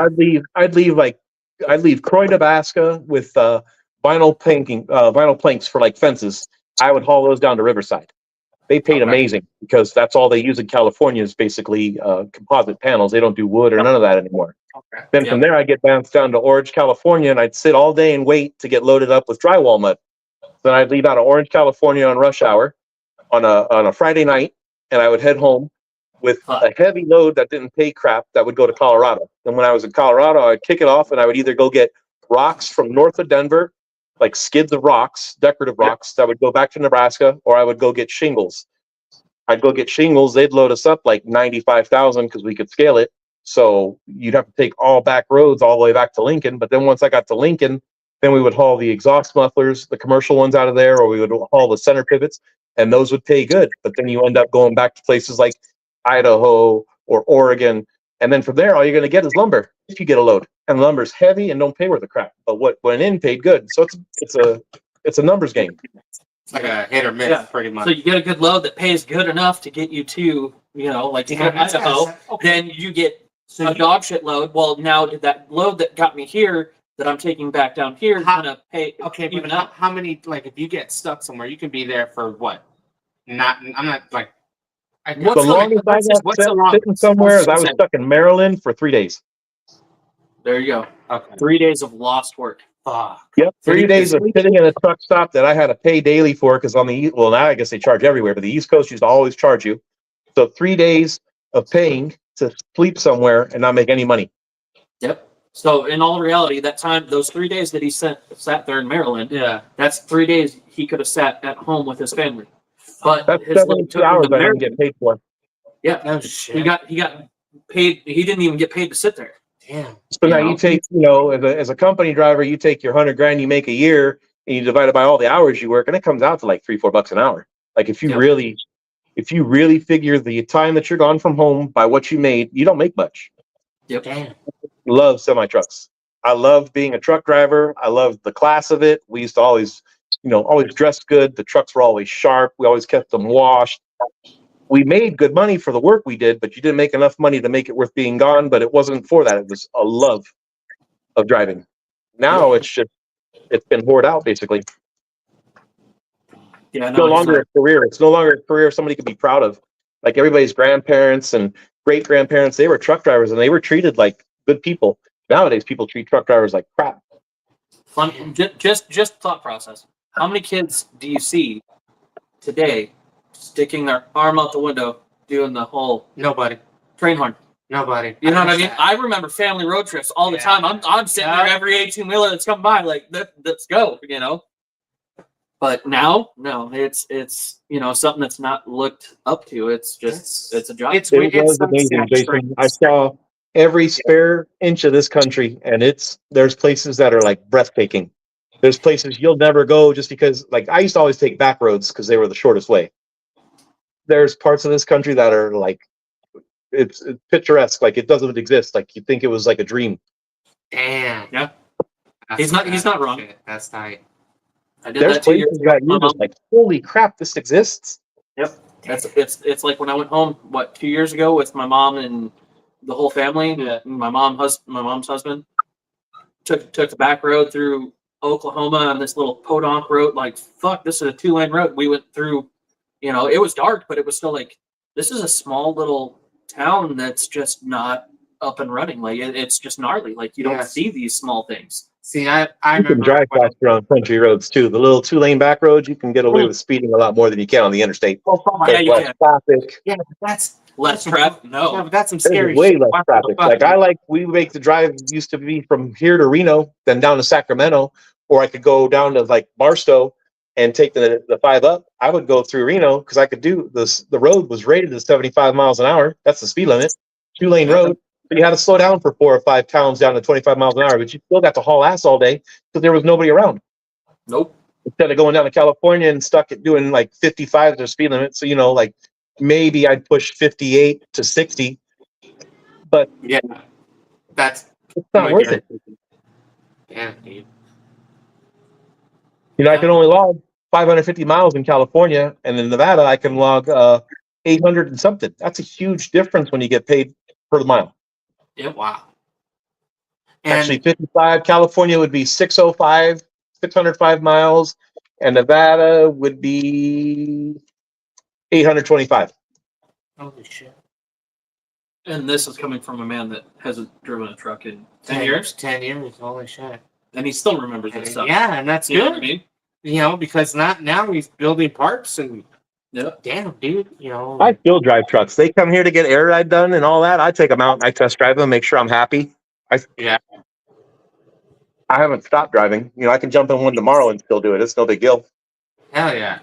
I'd leave Croy, Nebraska with vinyl planks for like fences. I would haul those down to Riverside. They paid amazing because that's all they use in California is basically composite panels. They don't do wood or none of that anymore. Okay. Then from there, I get bounced down to Orange, California, and I'd sit all day and wait to get loaded up with drywall mud. Then I'd leave out of Orange, California on rush hour. on a Friday night, and I would head home with a heavy load that didn't pay crap that would go to Colorado. And when I was in Colorado, I'd kick it off and I would either go get rocks from north of Denver, like skids of rocks, decorative rocks that would go back to Nebraska, or I would go get shingles. I'd go get shingles. They'd load us up like 95,000 because we could scale it. So you'd have to take all back roads all the way back to Lincoln. But then once I got to Lincoln, then we would haul the exhaust mufflers, the commercial ones out of there, or we would haul the center pivots, and those would pay good. But then you end up going back to places like Idaho or Oregon. And then from there, all you're going to get is lumber if you get a load. And lumber's heavy and don't pay worth a crap. But what went in paid good. So it's a numbers game. It's like a hit or miss, pretty much. So you get a good load that pays good enough to get you to, like to go to Idaho. Then you get a dog shit load. Well, now that load that got me here that I'm taking back down here is gonna pay. Okay, but even out. how many, like, if you get stuck somewhere, you can be there for what? I'm not like. The longest I got sitting somewhere is I was stuck in Maryland for 3 days. There you go. Okay. 3 days of lost work. Fuck. Yep, 3 days of sitting in a truck stop that I had to pay daily for because on the now I guess they charge everywhere, but the East Coast used to always charge you. So 3 days of paying to sleep somewhere and not make any money. Yep. So in all reality, that time, those 3 days that he sat there in Maryland, that's 3 days he could have sat at home with his family. But that's his 72 hours I didn't get paid for. Yeah, Oh, shit. he got paid. He didn't even get paid to sit there. Damn. So now you take, as a company driver, you take your $100,000 you make a year and you divide it by all the hours you work, and it comes out to like $3-4 an hour. Like if you really figure the time that you're gone from home by what you made, you don't make much. Yep. Damn. Love semi trucks. I love being a truck driver. I love the class of it. We used to always dress good. The trucks were always sharp. We always kept them washed. We made good money for the work we did, but you didn't make enough money to make it worth being gone. But it wasn't for that. It was a love of driving. Now it's been hoarded out basically. Yeah, It's no longer a career. It's no longer a career somebody could be proud of. Like everybody's grandparents and great grandparents, they were truck drivers and they were treated like good people. Nowadays, people treat truck drivers like crap. Fun. Just thought process. How many kids do you see today sticking their arm out the window doing the whole Nobody. train horn? Nobody. You know what I mean? I remember family road trips all the time. I'm sitting there every 18-wheeler that's come by, like, let's go, But now, no, it's something that's not looked up to. It's just it's a job. It's amazing, Jason. I saw every spare inch of this country, and there's places that are like breathtaking. There's places you'll never go just because, like, I used to always take back roads because they were the shortest way. There's parts of this country that are like, it's picturesque, like it doesn't exist. Like you think it was like a dream. Damn. Yeah. He's not wrong. Shit. That's tight. I did There's that 2 years places ago. that you're just like, holy crap, this exists. Yep. It's like when I went home 2 years ago with my mom and the whole family. My mom's husband took the back road through Oklahoma on this little podunk road. Like, fuck, this is a 2-lane road. We went through, it was dark, but it was still like, this is a small little town that's just not up and running. Like it's just gnarly. Like you don't see these small things. See, I You remember can drive faster on country roads too. The little 2-lane back roads, you can get away with speeding a lot more than you can on the interstate. Yeah, you can. Traffic. Yeah, but that's Less traffic. Yeah, No. but that's some There's scary way shit. less traffic. Like we make the drive used to be from here to Reno, then down to Sacramento, or I could go down to like Barstow and take the 5 up. I would go through Reno because I could do this. The road was rated at 75 miles an hour. That's the speed limit. 2-lane road. But you had to slow down for 4 or 5 towns down to 25 miles an hour, but you still got to haul ass all day because there was nobody around. Nope. Instead of going down to California and stuck at doing like 55 to speed limit. So, like maybe I'd push 58 to 60, but Yeah, that's it's not worth it. Yeah, dude. I can only log 550 miles in California, and in Nevada, I can log 800 and something. That's a huge difference when you get paid per mile. Yeah, wow. And Actually, 55, California would be 605, 605 miles, and Nevada would be 825. holy shit. And this is coming from a man that hasn't driven a truck in 10 years, 10 years, holy shit. and he still remembers this stuff. Yeah, and that's You know good. what I mean? Because now he's building parks and Yeah. Damn, dude. You know. I still drive trucks. They come here to get air ride done and all that. I take them out and I test drive them, make sure I'm happy. Yeah. I haven't stopped driving. You know, I can jump in one tomorrow and still do it. It's no big deal. Hell yeah.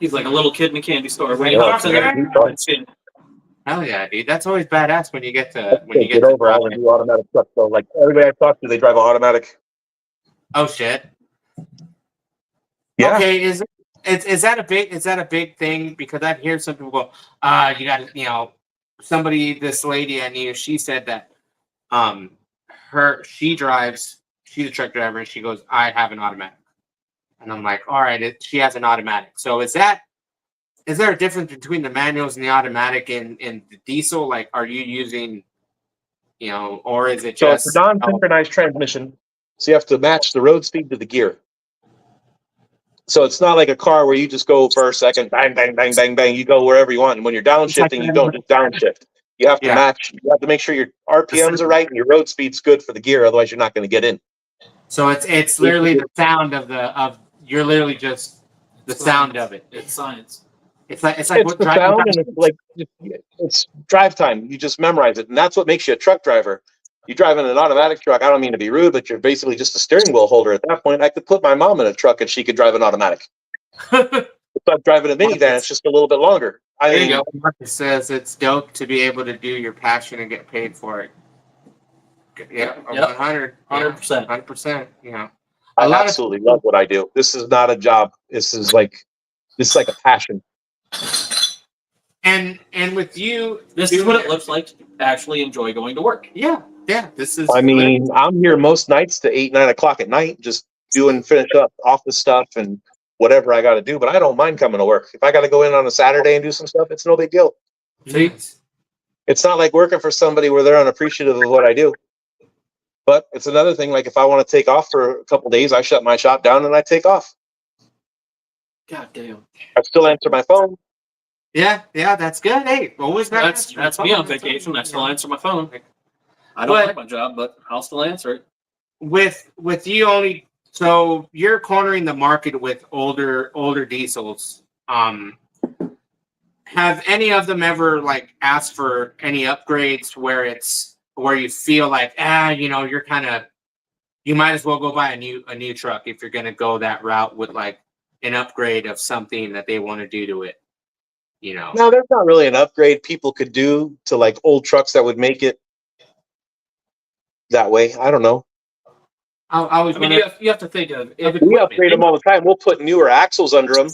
He's like a little kid in a candy store. When he Yeah, hops in yeah. there, Hell yeah, dude. That's always badass when you get to when you Get get to over all drive the it. new automatic trucks. So, like everybody I talk to, they drive an automatic. Oh shit. Yeah. Okay, is that a big thing? Because I hear some people go, you got, you know, this lady I knew, she said that she's a truck driver, and she goes, I have an automatic. And I'm like, all right, she has an automatic. So is there a difference between the manuals and the automatic and the diesel? Like, are you using, you know, or is it So just it's a non-synchronized transmission. So you have to match the road speed to the gear. So it's not like a car where you just go first, second, bang, bang, bang, bang, bang. You go wherever you want. And when you're downshifting, you don't just downshift. You have to Yeah. match. You have to make sure your RPMs are right and your road speed's good for the gear. Otherwise, you're not going to get in. So it's literally the sound of you're literally just the sound of it. It's science. It's like It's what the driving sound and it's like it's drive time. You just memorize it, and that's what makes you a truck driver. You drive in an automatic truck. I don't mean to be rude, but you're basically just a steering wheel holder. At that point, I could put my mom in a truck and she could drive an automatic. If I'm driving a minivan, it's just a little bit longer. I There you mean, go. Marcus says it's dope to be able to do your passion and get paid for it. Yeah, Yep. 100%. 100%. You know, I a lot of absolutely love what I do. This is not a job. This is like a passion. and with you, This is what it looks like to actually enjoy going to work. Yeah. This is. I mean, I'm here most nights to 8, 9 o'clock at night, just finish up office stuff and whatever I got to do. But I don't mind coming to work. If I got to go in on a Saturday and do some stuff, it's no big deal. See? It's not like working for somebody where they're unappreciative of what I do. But it's another thing. Like if I want to take off for a couple of days, I shut my shop down and I take off. God damn. I still answer my phone. Yeah, that's good. Hey, always That's me on vacation. I still answer my phone. I don't like my job, but I'll still answer it. With you only, so you're cornering the market with older diesels. Have any of them ever like asked for any upgrades where you feel like you know, you might as well go buy a new truck if you're gonna go that route with like an upgrade of something that they want to do to it, you know? No, there's not really an upgrade people could do to like old trucks that would make it that way. I don't know. I mean, you have to think of We upgrade them all the time. We'll put newer axles under them.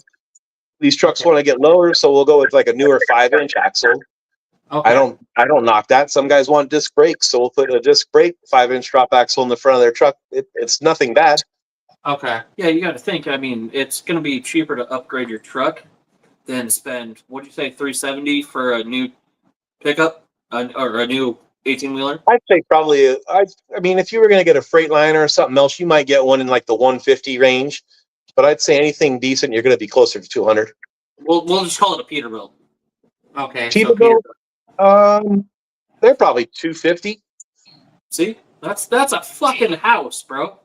These trucks want to get lower, so we'll go with like a newer 5-inch axle. Okay. I don't knock that. Some guys want disc brakes, so we'll put a disc brake 5-inch drop axle in the front of their truck. It's nothing bad. Okay. Yeah, you got to think. I mean, it's going to be cheaper to upgrade your truck than spend, what do you say, $370 for a new pickup or a new 18-wheeler? I'd say probably. I mean, if you were going to get a Freightliner or something else, you might get one in like the 150 range. But I'd say anything decent, you're going to be closer to 200. We'll just call it a Peterbilt. Okay. Peterbilt, they're probably 250. See, that's a fucking house, bro.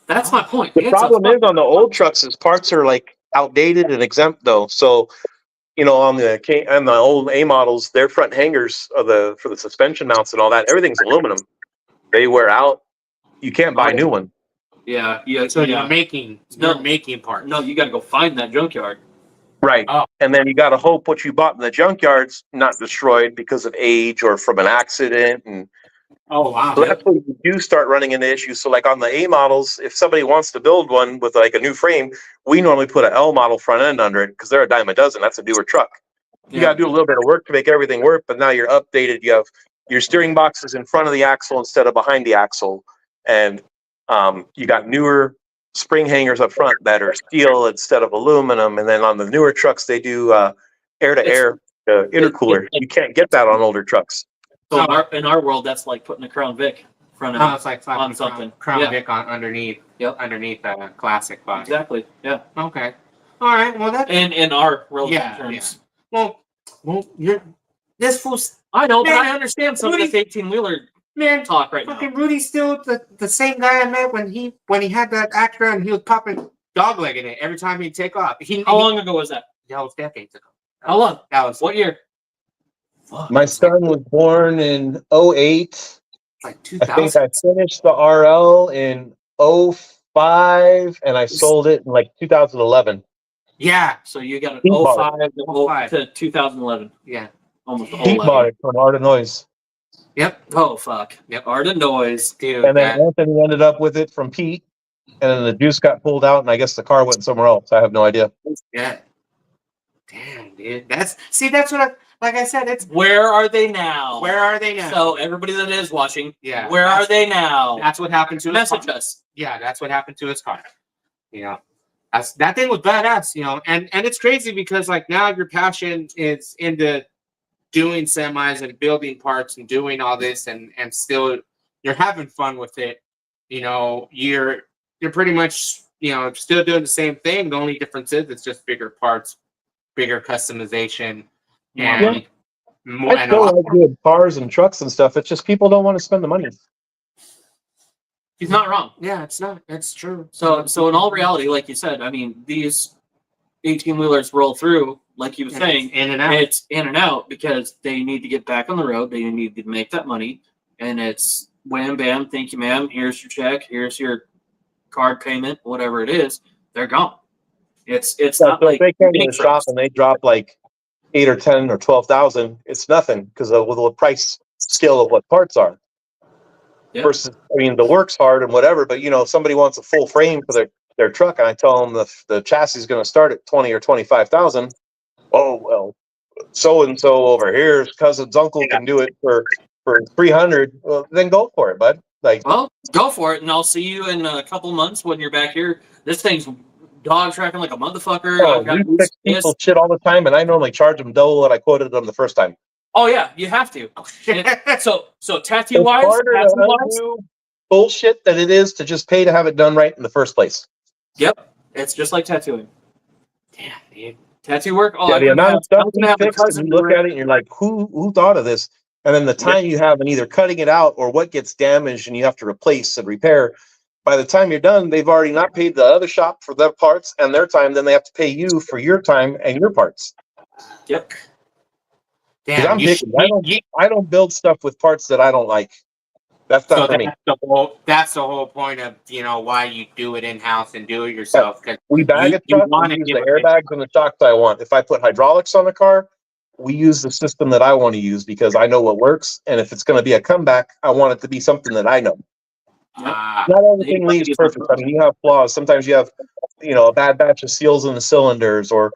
That's my point. The problem is on the old trucks, is parts are like outdated and exempt though. So, you know, on the old A models, their front hangers for the suspension mounts and all that, everything's aluminum. They wear out. You can't buy a new one. Yeah. So yeah. you're making parts. No, you got to go find that junkyard. Right. Oh. And then you got to hope what you bought in the junkyard's not destroyed because of age or from an accident. And Oh wow. so that's when you do start running into issues. So like on the A models, if somebody wants to build one with like a new frame, we normally put an L model front end under it because they're a dime a dozen. That's a newer truck. You got to do a little bit of work to make everything work, but now you're updated. You have your steering boxes in front of the axle instead of behind the axle. And you got newer spring hangers up front that are steel instead of aluminum. And then on the newer trucks, they do air-to-air intercooler. You can't get that on older trucks. So in our world, that's like putting a Crown Vic front end. It's like on something. Crown Yeah. Vic on underneath. Yep. Underneath the classic body. Exactly. Yeah. Okay. All right. Well, that. And in our relative Yeah, terms. Well, you're this fool's I know, but Man, I understand some of Rudy- this 18-wheeler man. talk right now. Fucking Rudy's still the same guy I met when he had that Acura and he was popping dog legging it every time he'd take off. How long ago was that? That was decades ago. How long? That was What year? My son was born in 08. like I think 2000. I finished the RL in 05 and I sold it in like 2011. Yeah, So you got an Pete bought 05 05. to 2011. yeah. Almost the whole Pete bought life. it from Art of Noise. Yep. Oh, fuck. Yep. Art of Noise. Dude, And then Anthony ended up with it from Pete. And then the juice got pulled out and I guess the car went somewhere else. I have no idea. yeah. Damn, dude. That's what like I said, it's Where are they now? where are they now? So everybody that is watching, Yeah, where are that's- they now? That's what happened to his Message car. us. Yeah, that's what happened to his car. You know, that thing was badass. You know, and it's crazy because like now your passion is into doing semis and building parts and doing all this and still you're having fun with it. You know, you're pretty much still doing the same thing. The only difference is it's just bigger parts, bigger customization, and more. I And a still lot like good cars and trucks and stuff. It's just people don't want to spend the money. He's not wrong. yeah, it's not. It's true. So in all reality, like you said, I mean, these 18-wheelers roll through, like you were saying, in and out. it's in and out because they need to get back on the road. They need to make that money. And it's wham, bam, thank you, ma'am. Here's your check. Here's your card payment, whatever it is. They're gone. It's So not if like they came to big the shop trucks. and they drop like 8 or 10 or 12,000, it's nothing because of the price scale of what parts are. Yeah. Versus, I mean, the work's hard and whatever, but if somebody wants a full frame for their truck, and I tell them the chassis is going to start at 20 or 25,000. Oh well, so and so over here's cousin's uncle can do it for 300. Well, then go for it, bud. Like, Well, go for it, and I'll see you in a couple months when you're back here. This thing's dog tracking like a motherfucker. oh, I've got we fix this. people shit all the time, and I normally charge them double what I quoted them the first time. Oh yeah, you have to. So tattoo It's wise, harder to undo bullshit than it is to just pay to have it done right in the first place. yep, it's just like tattooing. Damn, dude. Tattoo work. Oh, Yeah, I'm the gonna amount have, of stuff I'm gonna you have a fix, and cousin you look do it. at it and you're like, who thought of this? And then the time you have in either cutting it out or what gets damaged and you have to replace and repair, by the time you're done, they've already not paid the other shop for their parts and their time. Then they have to pay you for your time and your parts. Yep. 'Cause Damn, I'm you picky. should- I don't build stuff with parts that I don't like. That's not so for me. that's the whole point of why you do it in house and do it yourself. Because We bag You- a you truck, wanna we use give the it- airbags and the shocks I want. If I put hydraulics on the car, we use the system that I want to use because I know what works. And if it's going to be a comeback, I want it to be something that I know. Not everything leaves perfect. I mean, you have flaws. Sometimes you have, a bad batch of seals in the cylinders, or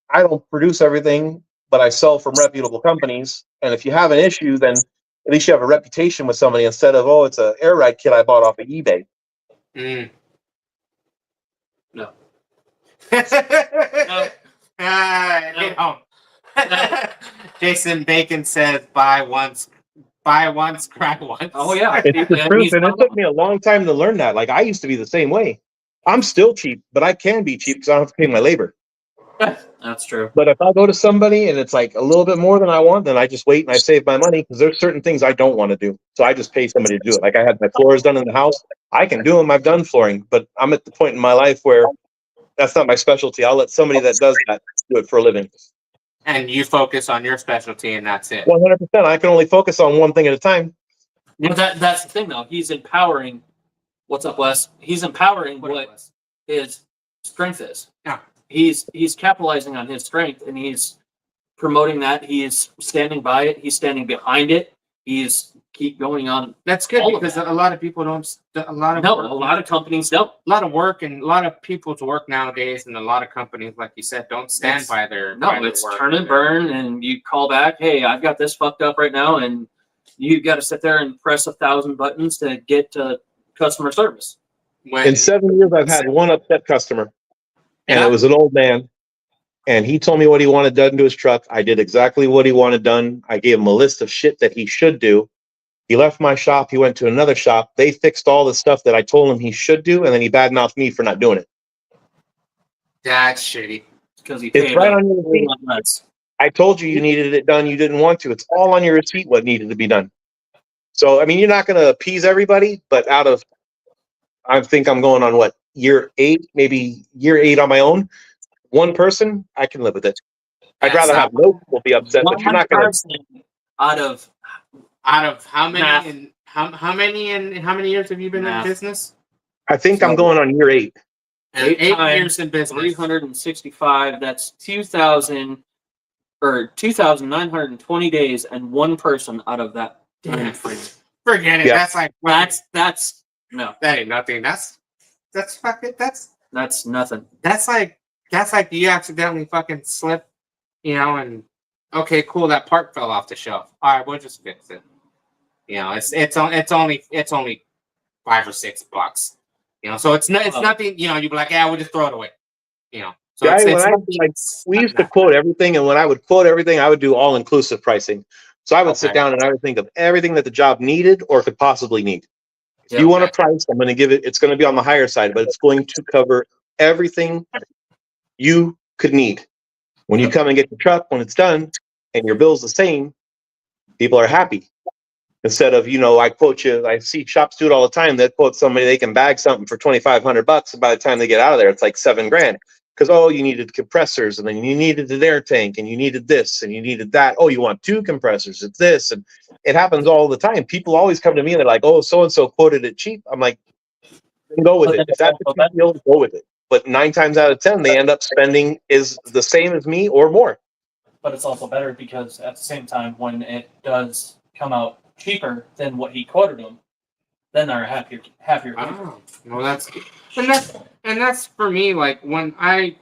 I don't produce everything, but I sell from reputable companies. And if you have an issue, then at least you have a reputation with somebody instead of, oh, it's an air ride kit I bought off of eBay. Mm. No. Hit home. Jason Bacon says, buy once, cry once. Oh yeah. It's the truth, and it took me a long time to learn that. Like, I used to be the same way. I'm still cheap, but I can be cheap because I don't have to pay my labor. That's true. But if I go to somebody and it's like a little bit more than I want, then I just wait and I save my money because there's certain things I don't want to do. So I just pay somebody to do it. Like, I had my floors done in the house. I can do them. I've done flooring, but I'm at the point in my life where that's not my specialty. I'll let somebody that does that do it for a living. And you focus on your specialty, and that's it. 100%. I can only focus on one thing at a time. But that's the thing though. He's empowering. What's up, Wes? He's empowering what his strength is. Yeah. He's capitalizing on his strength and he's promoting that. He's standing by it. He's standing behind it. He's keep going on. That's good All of because that. a lot of people don't. A lot of Companies don't. a lot of work and a lot of people's work nowadays, and a lot of companies, like you said, don't stand by their. No, by their it's work. turn and burn, and you call back. Hey, I've got this fucked up right now, and you got to sit there and press 1,000 buttons to get to customer service. When, In 7 years, I've had one upset customer, and Yeah. it was an old man. And he told me what he wanted done to his truck. I did exactly what he wanted done. I gave him a list of shit that he should do. He left my shop. He went to another shop. They fixed all the stuff that I told him he should do, and then he badmouthed me for not doing it. that's shitty. Because he It's paid right a on your whole receipt. lot less. I told you needed it done. You didn't want to. It's all on your receipt what needed to be done. So, I mean, you're not going to appease everybody, but I think I'm going on year 8, maybe year 8 on my own. One person, I can live with it. I'd That's rather not- have no people be upset, but you're not going to. person out of Out of how many Math. and how many years have you been Math. in business? I think I'm going on year 8. And Eight 8 times years in business. 365. That's 2,000 or 2,920 days, and one person out of that time Damn. frame. Forget it. Yeah. That's like That's no. that ain't nothing. That's fucking That's nothing. that's like you accidentally fucking slip, and okay, cool, that part fell off the shelf. All right, we'll just fix it. It's only $5 or $6. So it's nothing. You'd be like, yeah, we'll just throw it away. So Yeah, it's when I, nothing- like, we used to quote everything, and when I would quote everything, I would do all-inclusive pricing. So I would sit Okay. down and I would think of everything that the job needed or could possibly need. If Yeah, you want a okay. price, I'm going to give it. It's going to be on the higher side, but it's going to cover everything you could need. When you come and get your truck, when it's done, and your bill's the same, people are happy. Instead of, I quote you, I see shops do it all the time. They quote somebody, they can bag something for $2,500, and by the time they get out of there, it's like $7,000. Because, you needed compressors, and then you needed an air tank, and you needed this, and you needed that. Oh, you want 2 compressors, it's this. And it happens all the time. People always come to me and they're like, oh, so-and-so quoted it cheap. I'm like, then go with But it. then If that's a cheap deal, go with it. But 9 times out of 10, they end up spending is the same as me or more. But it's also better because at the same time, when it does come out cheaper than what he quoted them, then they're happier. Oh, well, that's good. And that's for me. Like when I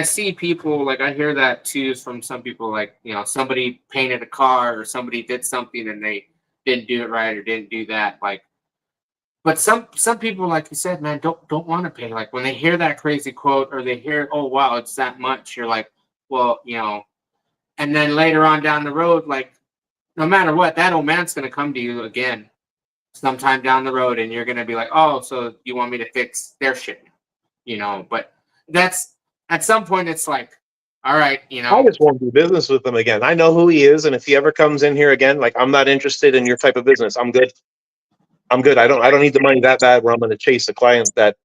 see people, like I hear that too from some people. Like somebody painted a car or somebody did something and they didn't do it right or didn't do that. Like, but some people, like you said, man, don't want to pay. Like when they hear that crazy quote or they hear, oh wow, it's that much. You're like, well, and then later on down the road, like no matter what, that old man's gonna come to you again sometime down the road, and you're gonna be like, oh, so you want me to fix their shit, But that's at some point, it's like, all right, I just won't do business with him again. I know who he is, and if he ever comes in here again, like, I'm not interested in your type of business. I'm good. I don't need the money that bad where I'm going to chase a client that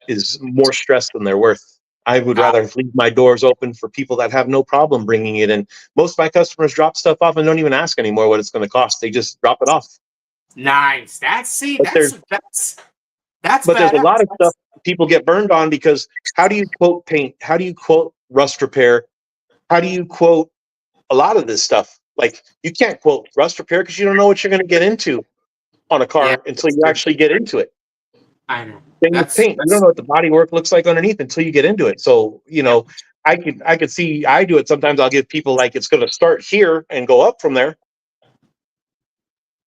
is more stressed than they're worth. I would rather leave my doors open for people that have no problem bringing it in. Most of my customers drop stuff off and don't even ask anymore what it's going to cost. They just drop it off. Nice. But there's a lot of stuff people get burned on because how do you quote paint? How do you quote rust repair? How do you quote a lot of this stuff? Like, you can't quote rust repair because you don't know what you're going to get into on a car until you actually get into it. I know. Same with paint. You don't know what the bodywork looks like underneath until you get into it. So, I could see, I do it sometimes. I'll give people, like, it's going to start here and go up from there.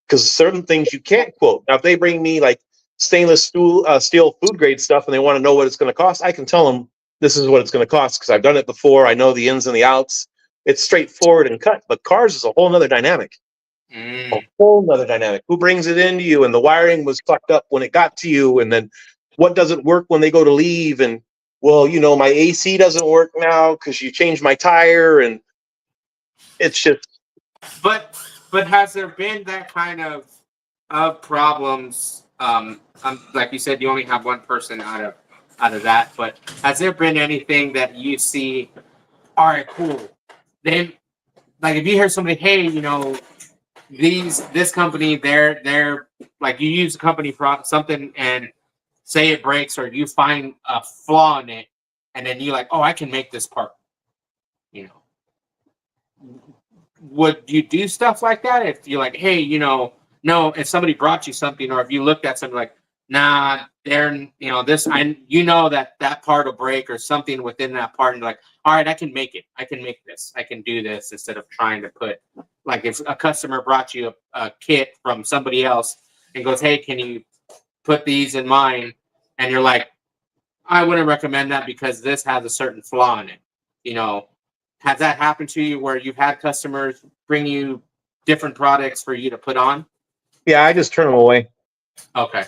Because certain things you can't quote. Now, if they bring me like stainless steel food grade stuff and they want to know what it's going to cost, I can tell them this is what it's going to cost because I've done it before. I know the ins and the outs. It's straightforward and cut. But cars is a whole nother dynamic. A whole nother dynamic. Who brings it into you? And the wiring was fucked up when it got to you. And then what doesn't work when they go to leave? And, well, my AC doesn't work now because you changed my tire. And it's just. But has there been that kind of problems? Like you said, you only have one person out of that. But has there been anything that you see? All right, cool. Then, like, if you hear somebody, hey, this company, they're like, you use a company something and say it breaks or you find a flaw in it, and then you're like, oh, I can make this part. Would you do stuff like that if you're like, hey, no, if somebody brought you something, or if you looked at something like, nah, they're, this, that part will break or something within that part, and you're like, all right, I can make it. I can make this. I can do this instead of trying to put, like, if a customer brought you a kit from somebody else and goes, hey, can you put these in mine? And you're like, I wouldn't recommend that because this has a certain flaw in it. Has that happened to you where you've had customers bring you different products for you to put on? Yeah, I just turn them away. Okay.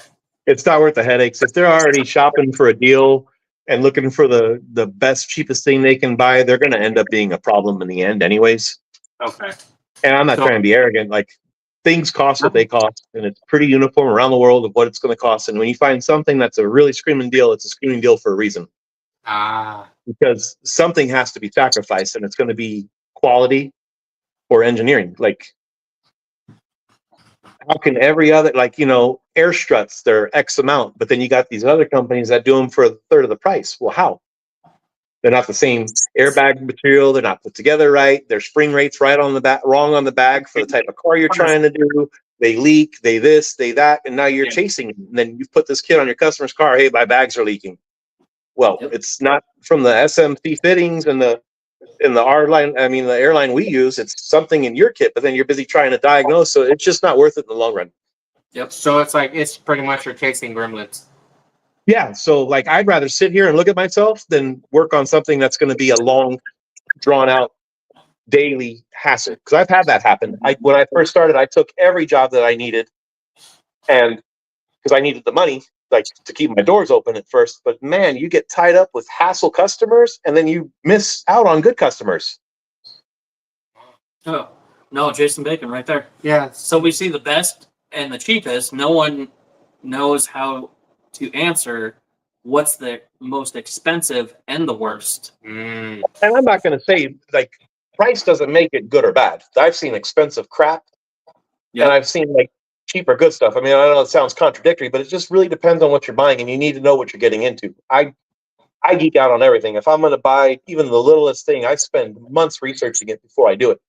It's not worth the headaches. If they're already shopping for a deal and looking for the best, cheapest thing they can buy, they're going to end up being a problem in the end anyways. Okay. And I'm not trying to be arrogant. Like, things cost what they cost, and it's pretty uniform around the world of what it's going to cost. And when you find something that's a really screaming deal, it's a screaming deal for a reason. because something has to be sacrificed, and it's going to be quality or engineering. Like, how can every other, like, air struts, they're X amount, but then you got these other companies that do them for a third of the price. Well, how? They're not the same airbag material. They're not put together right. Their spring rate's right on the back, wrong on the bag for the type of car you're trying to do. They leak, they this, they that, and now you're chasing it. And then you put this kit on your customer's car. Hey, my bags are leaking. Well, it's not from the SMC fittings and the airline we use. It's something in your kit, but then you're busy trying to diagnose. So it's just not worth it in the long run. Yep. So it's pretty much you're chasing gremlins. Yeah. So like, I'd rather sit here and look at myself than work on something that's going to be a long, drawn out daily hassle. Because I've had that happen. When I first started, I took every job that I needed, and because I needed the money, like, to keep my doors open at first. But man, you get tied up with hassle customers, and then you miss out on good customers. Oh, no, Jason Bacon right there. Yeah. So we see the best and the cheapest. No one knows how to answer what's the most expensive and the worst. Mm. And I'm not going to say, like, price doesn't make it good or bad. I've seen expensive crap, and I've seen, like, cheap or good stuff. I mean, I know it sounds contradictory, but it just really depends on what you're buying, and you need to know what you're getting into. I geek out on everything. If I'm going to buy even the littlest thing, I spend months researching it before I do it.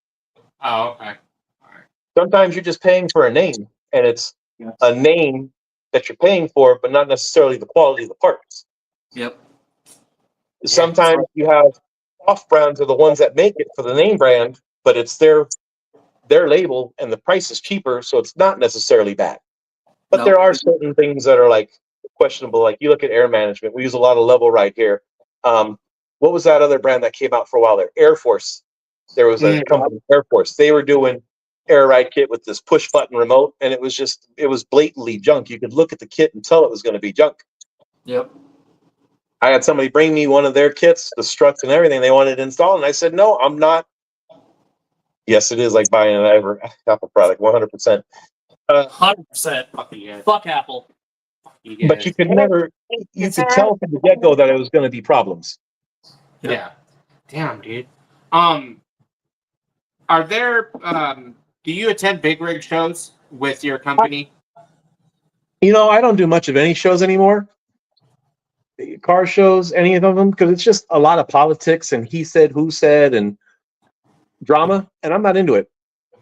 Oh, okay. All right. Sometimes you're just paying for a name, and it's a name that you're paying for, but not necessarily the quality of the parts. Yep. Sometimes you have off brands are the ones that make it for the name brand, but it's their label and the price is cheaper, so it's not necessarily bad. But there are certain things that are like questionable. Like, you look at air management. We use a lot of Level right here. What was that other brand that came out for a while there? Air Force. There was a company, Air Force. They were doing air ride kit with this push button remote, and it was blatantly junk. You could look at the kit and tell it was going to be junk. Yep. I had somebody bring me one of their kits, the struts and everything they wanted installed, and I said, no, I'm not. Yes, it is like buying an Apple product, 100%. 100%. Fuck Apple. But you could tell from the get-go that it was going to be problems. Yeah. Damn, dude. Are there do you attend big rig shows with your company? I don't do much of any shows anymore. Car shows, any of them, because it's just a lot of politics and he said, who said, and drama, and I'm not into it.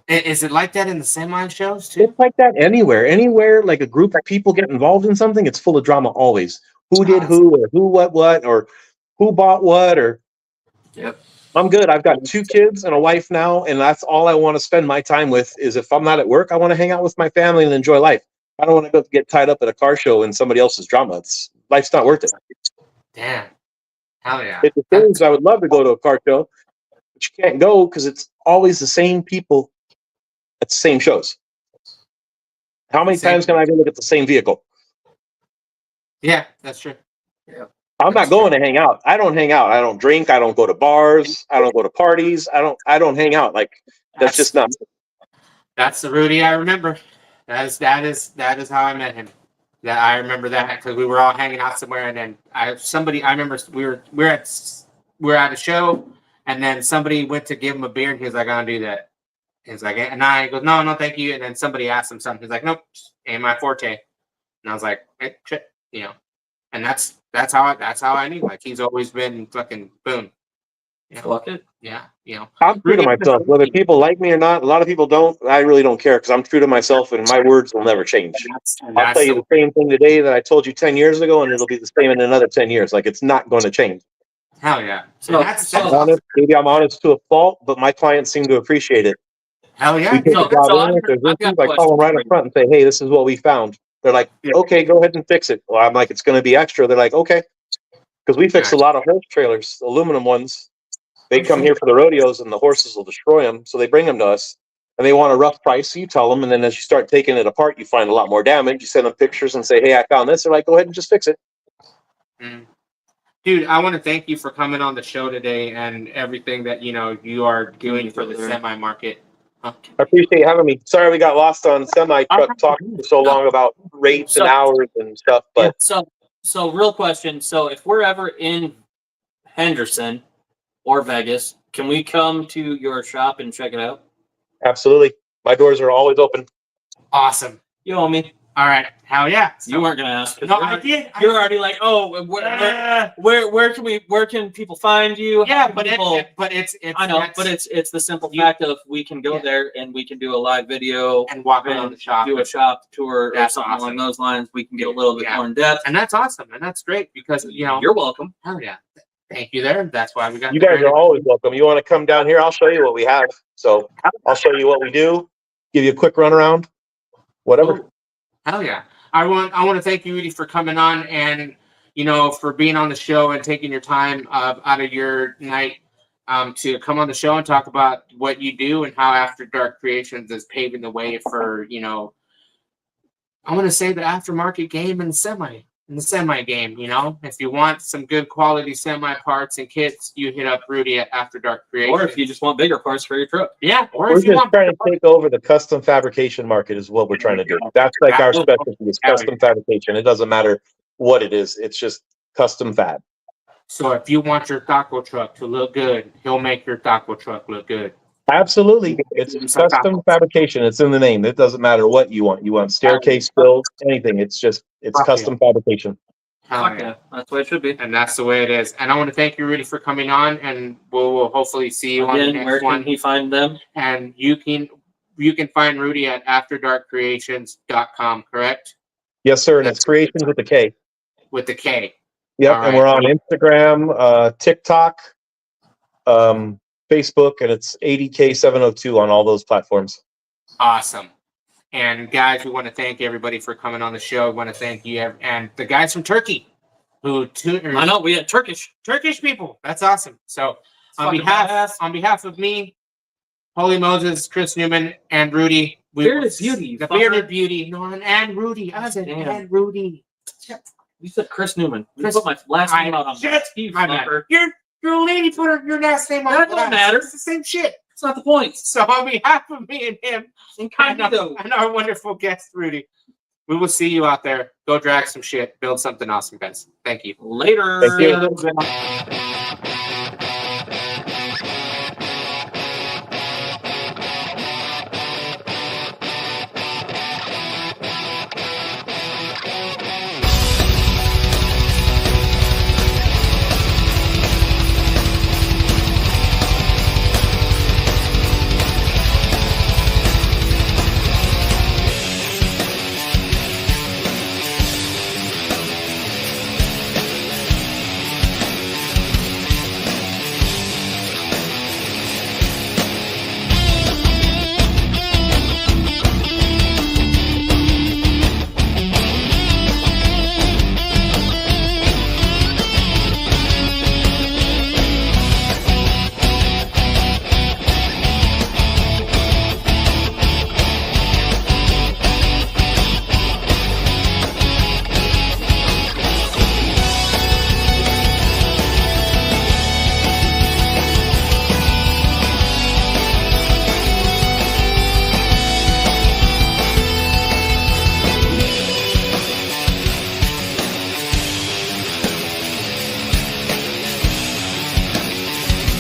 Is it like that in the semi shows too? It's like that anywhere like a group of people get involved in something, it's full of drama always. Who did who, or who what, or who bought what, or I'm good. I've got 2 kids and a wife now, and that's all I want to spend my time with. Is if I'm not at work, I want to hang out with my family and enjoy life. I don't want to go get tied up at a car show and somebody else's drama. Life's not worth it. Damn. Hell yeah. It depends. I would love to go to a car show, but you can't go because it's always the same people at the same shows. How many times can I go look at the same vehicle? Yeah, that's true. Yeah. I'm not going to hang out. I don't hang out. I don't drink. I don't go to bars. I don't go to parties. I don't hang out. Like, that's just not. That's the Rudy I remember. That is how I met him. That I remember that because we were all hanging out somewhere, and then I remember we were at a show, and then somebody went to give him a beer, and he was like, "I don't do that." He's like, and I go, "No, thank you." And then somebody asked him something. He's like, "Nope, ain't my forte." And I was like, "Hey, shit," And that's how I knew. Like, he's always been fucking boom. Fuck it. Yeah, I'm true to myself. Whether people like me or not, a lot of people don't. I really don't care because I'm true to myself, and my words will never change. I'll tell you the same thing today that I told you 10 years ago, and it'll be the same in another 10 years. Like, it's not going to change. Hell yeah. So that's honest. Maybe I'm honest to a fault, but my clients seem to appreciate it. Hell yeah. We take a job in, if there's issues, I call them right up front and say, "Hey, this is what we found." They're like, "Okay, go ahead and fix it." Well, I'm like, "It's going to be extra." They're like, "Okay," because we fix a lot of horse trailers, aluminum ones. They come here for the rodeos, and the horses will destroy them, so they bring them to us, and they want a rough price. So you tell them, and then as you start taking it apart, you find a lot more damage. You send them pictures and say, "Hey, I found this." They're like, "Go ahead and just fix it." Dude, I want to thank you for coming on the show today and everything that you are doing for the semi market. I appreciate you having me. Sorry we got lost on semi truck talking for so long about rates and hours and stuff. But so real question. So if we're ever in Henderson or Vegas, can we come to your shop and check it out? Absolutely. My doors are always open. Awesome. You owe me. All right. Hell yeah. You weren't gonna ask. 'Cause No, you're I already- did. You're already like, oh, where can people find you? Yeah, How can but people, it's I know, that's- but it's the simple You- fact of we can go Yeah. there and we can do a live video, and walk around the shop. do a shop tour or That's something awesome. along those lines. We can get a little bit Yeah. more in depth. And that's awesome. And that's great because, You're welcome. hell yeah. Thank you there. That's why we got You the guys great- are always welcome. You want to come down here? I'll show you what we have. So I'll show you what we do, give you a quick runaround, whatever. Cool. Hell yeah. I want to thank you, Rudy, for coming on and, for being on the show and taking your time out of your night to come on the show and talk about what you do and how After Dark Creations is paving the way for, I want to say the aftermarket game and the semi game, if you want some good quality semi parts and kits, you hit up Rudy at After Dark Creations. Or if you just want bigger parts for your truck. yeah, or We're if you just want trying to take over the custom fabrication market is what we're trying to do. That's like our specialty is custom fabrication. It doesn't matter what it is. It's just custom fab. So if you want your taco truck to look good, he'll make your taco truck look good. Absolutely. It's custom fabrication. It's in the name. It doesn't matter what you want. You want staircase builds, anything. It's Fuck custom fabrication. Hell Fuck yeah. yeah. That's the way it should be. And that's the way it is. And I want to thank you, Rudy, for coming on, and we'll hopefully see you on the Again, where next can one. he find them? And you can find Rudy at afterdarkcreations.com, correct? Yes, sir. And it's creations with a K. With the K. Yep. All And we're right. on Instagram, TikTok, Facebook, and it's 80K702 on all those platforms. Awesome. And guys, we want to thank everybody for coming on the show. We want to thank you and the guys from Turkey who I know we had Turkish. Turkish people. That's awesome. So on fucking behalf of me, Holy Moses, Chris Newman, and Rudy, Bearded Beauty, the fucker. Bearded Beauty, Norman, and Rudy. I said, Damn. and Rudy. You said Chris Newman. You Chris- put my last name out on Shit, you my bad. fucker. Your old lady put your last name on That the don't glass. matter. It's the same shit. That's not the point. So on behalf of me and him Incognito. and our wonderful guest, Rudy, we will see you out there. Go drag some shit. Build something awesome, guys. Thank you. Later. Thank you.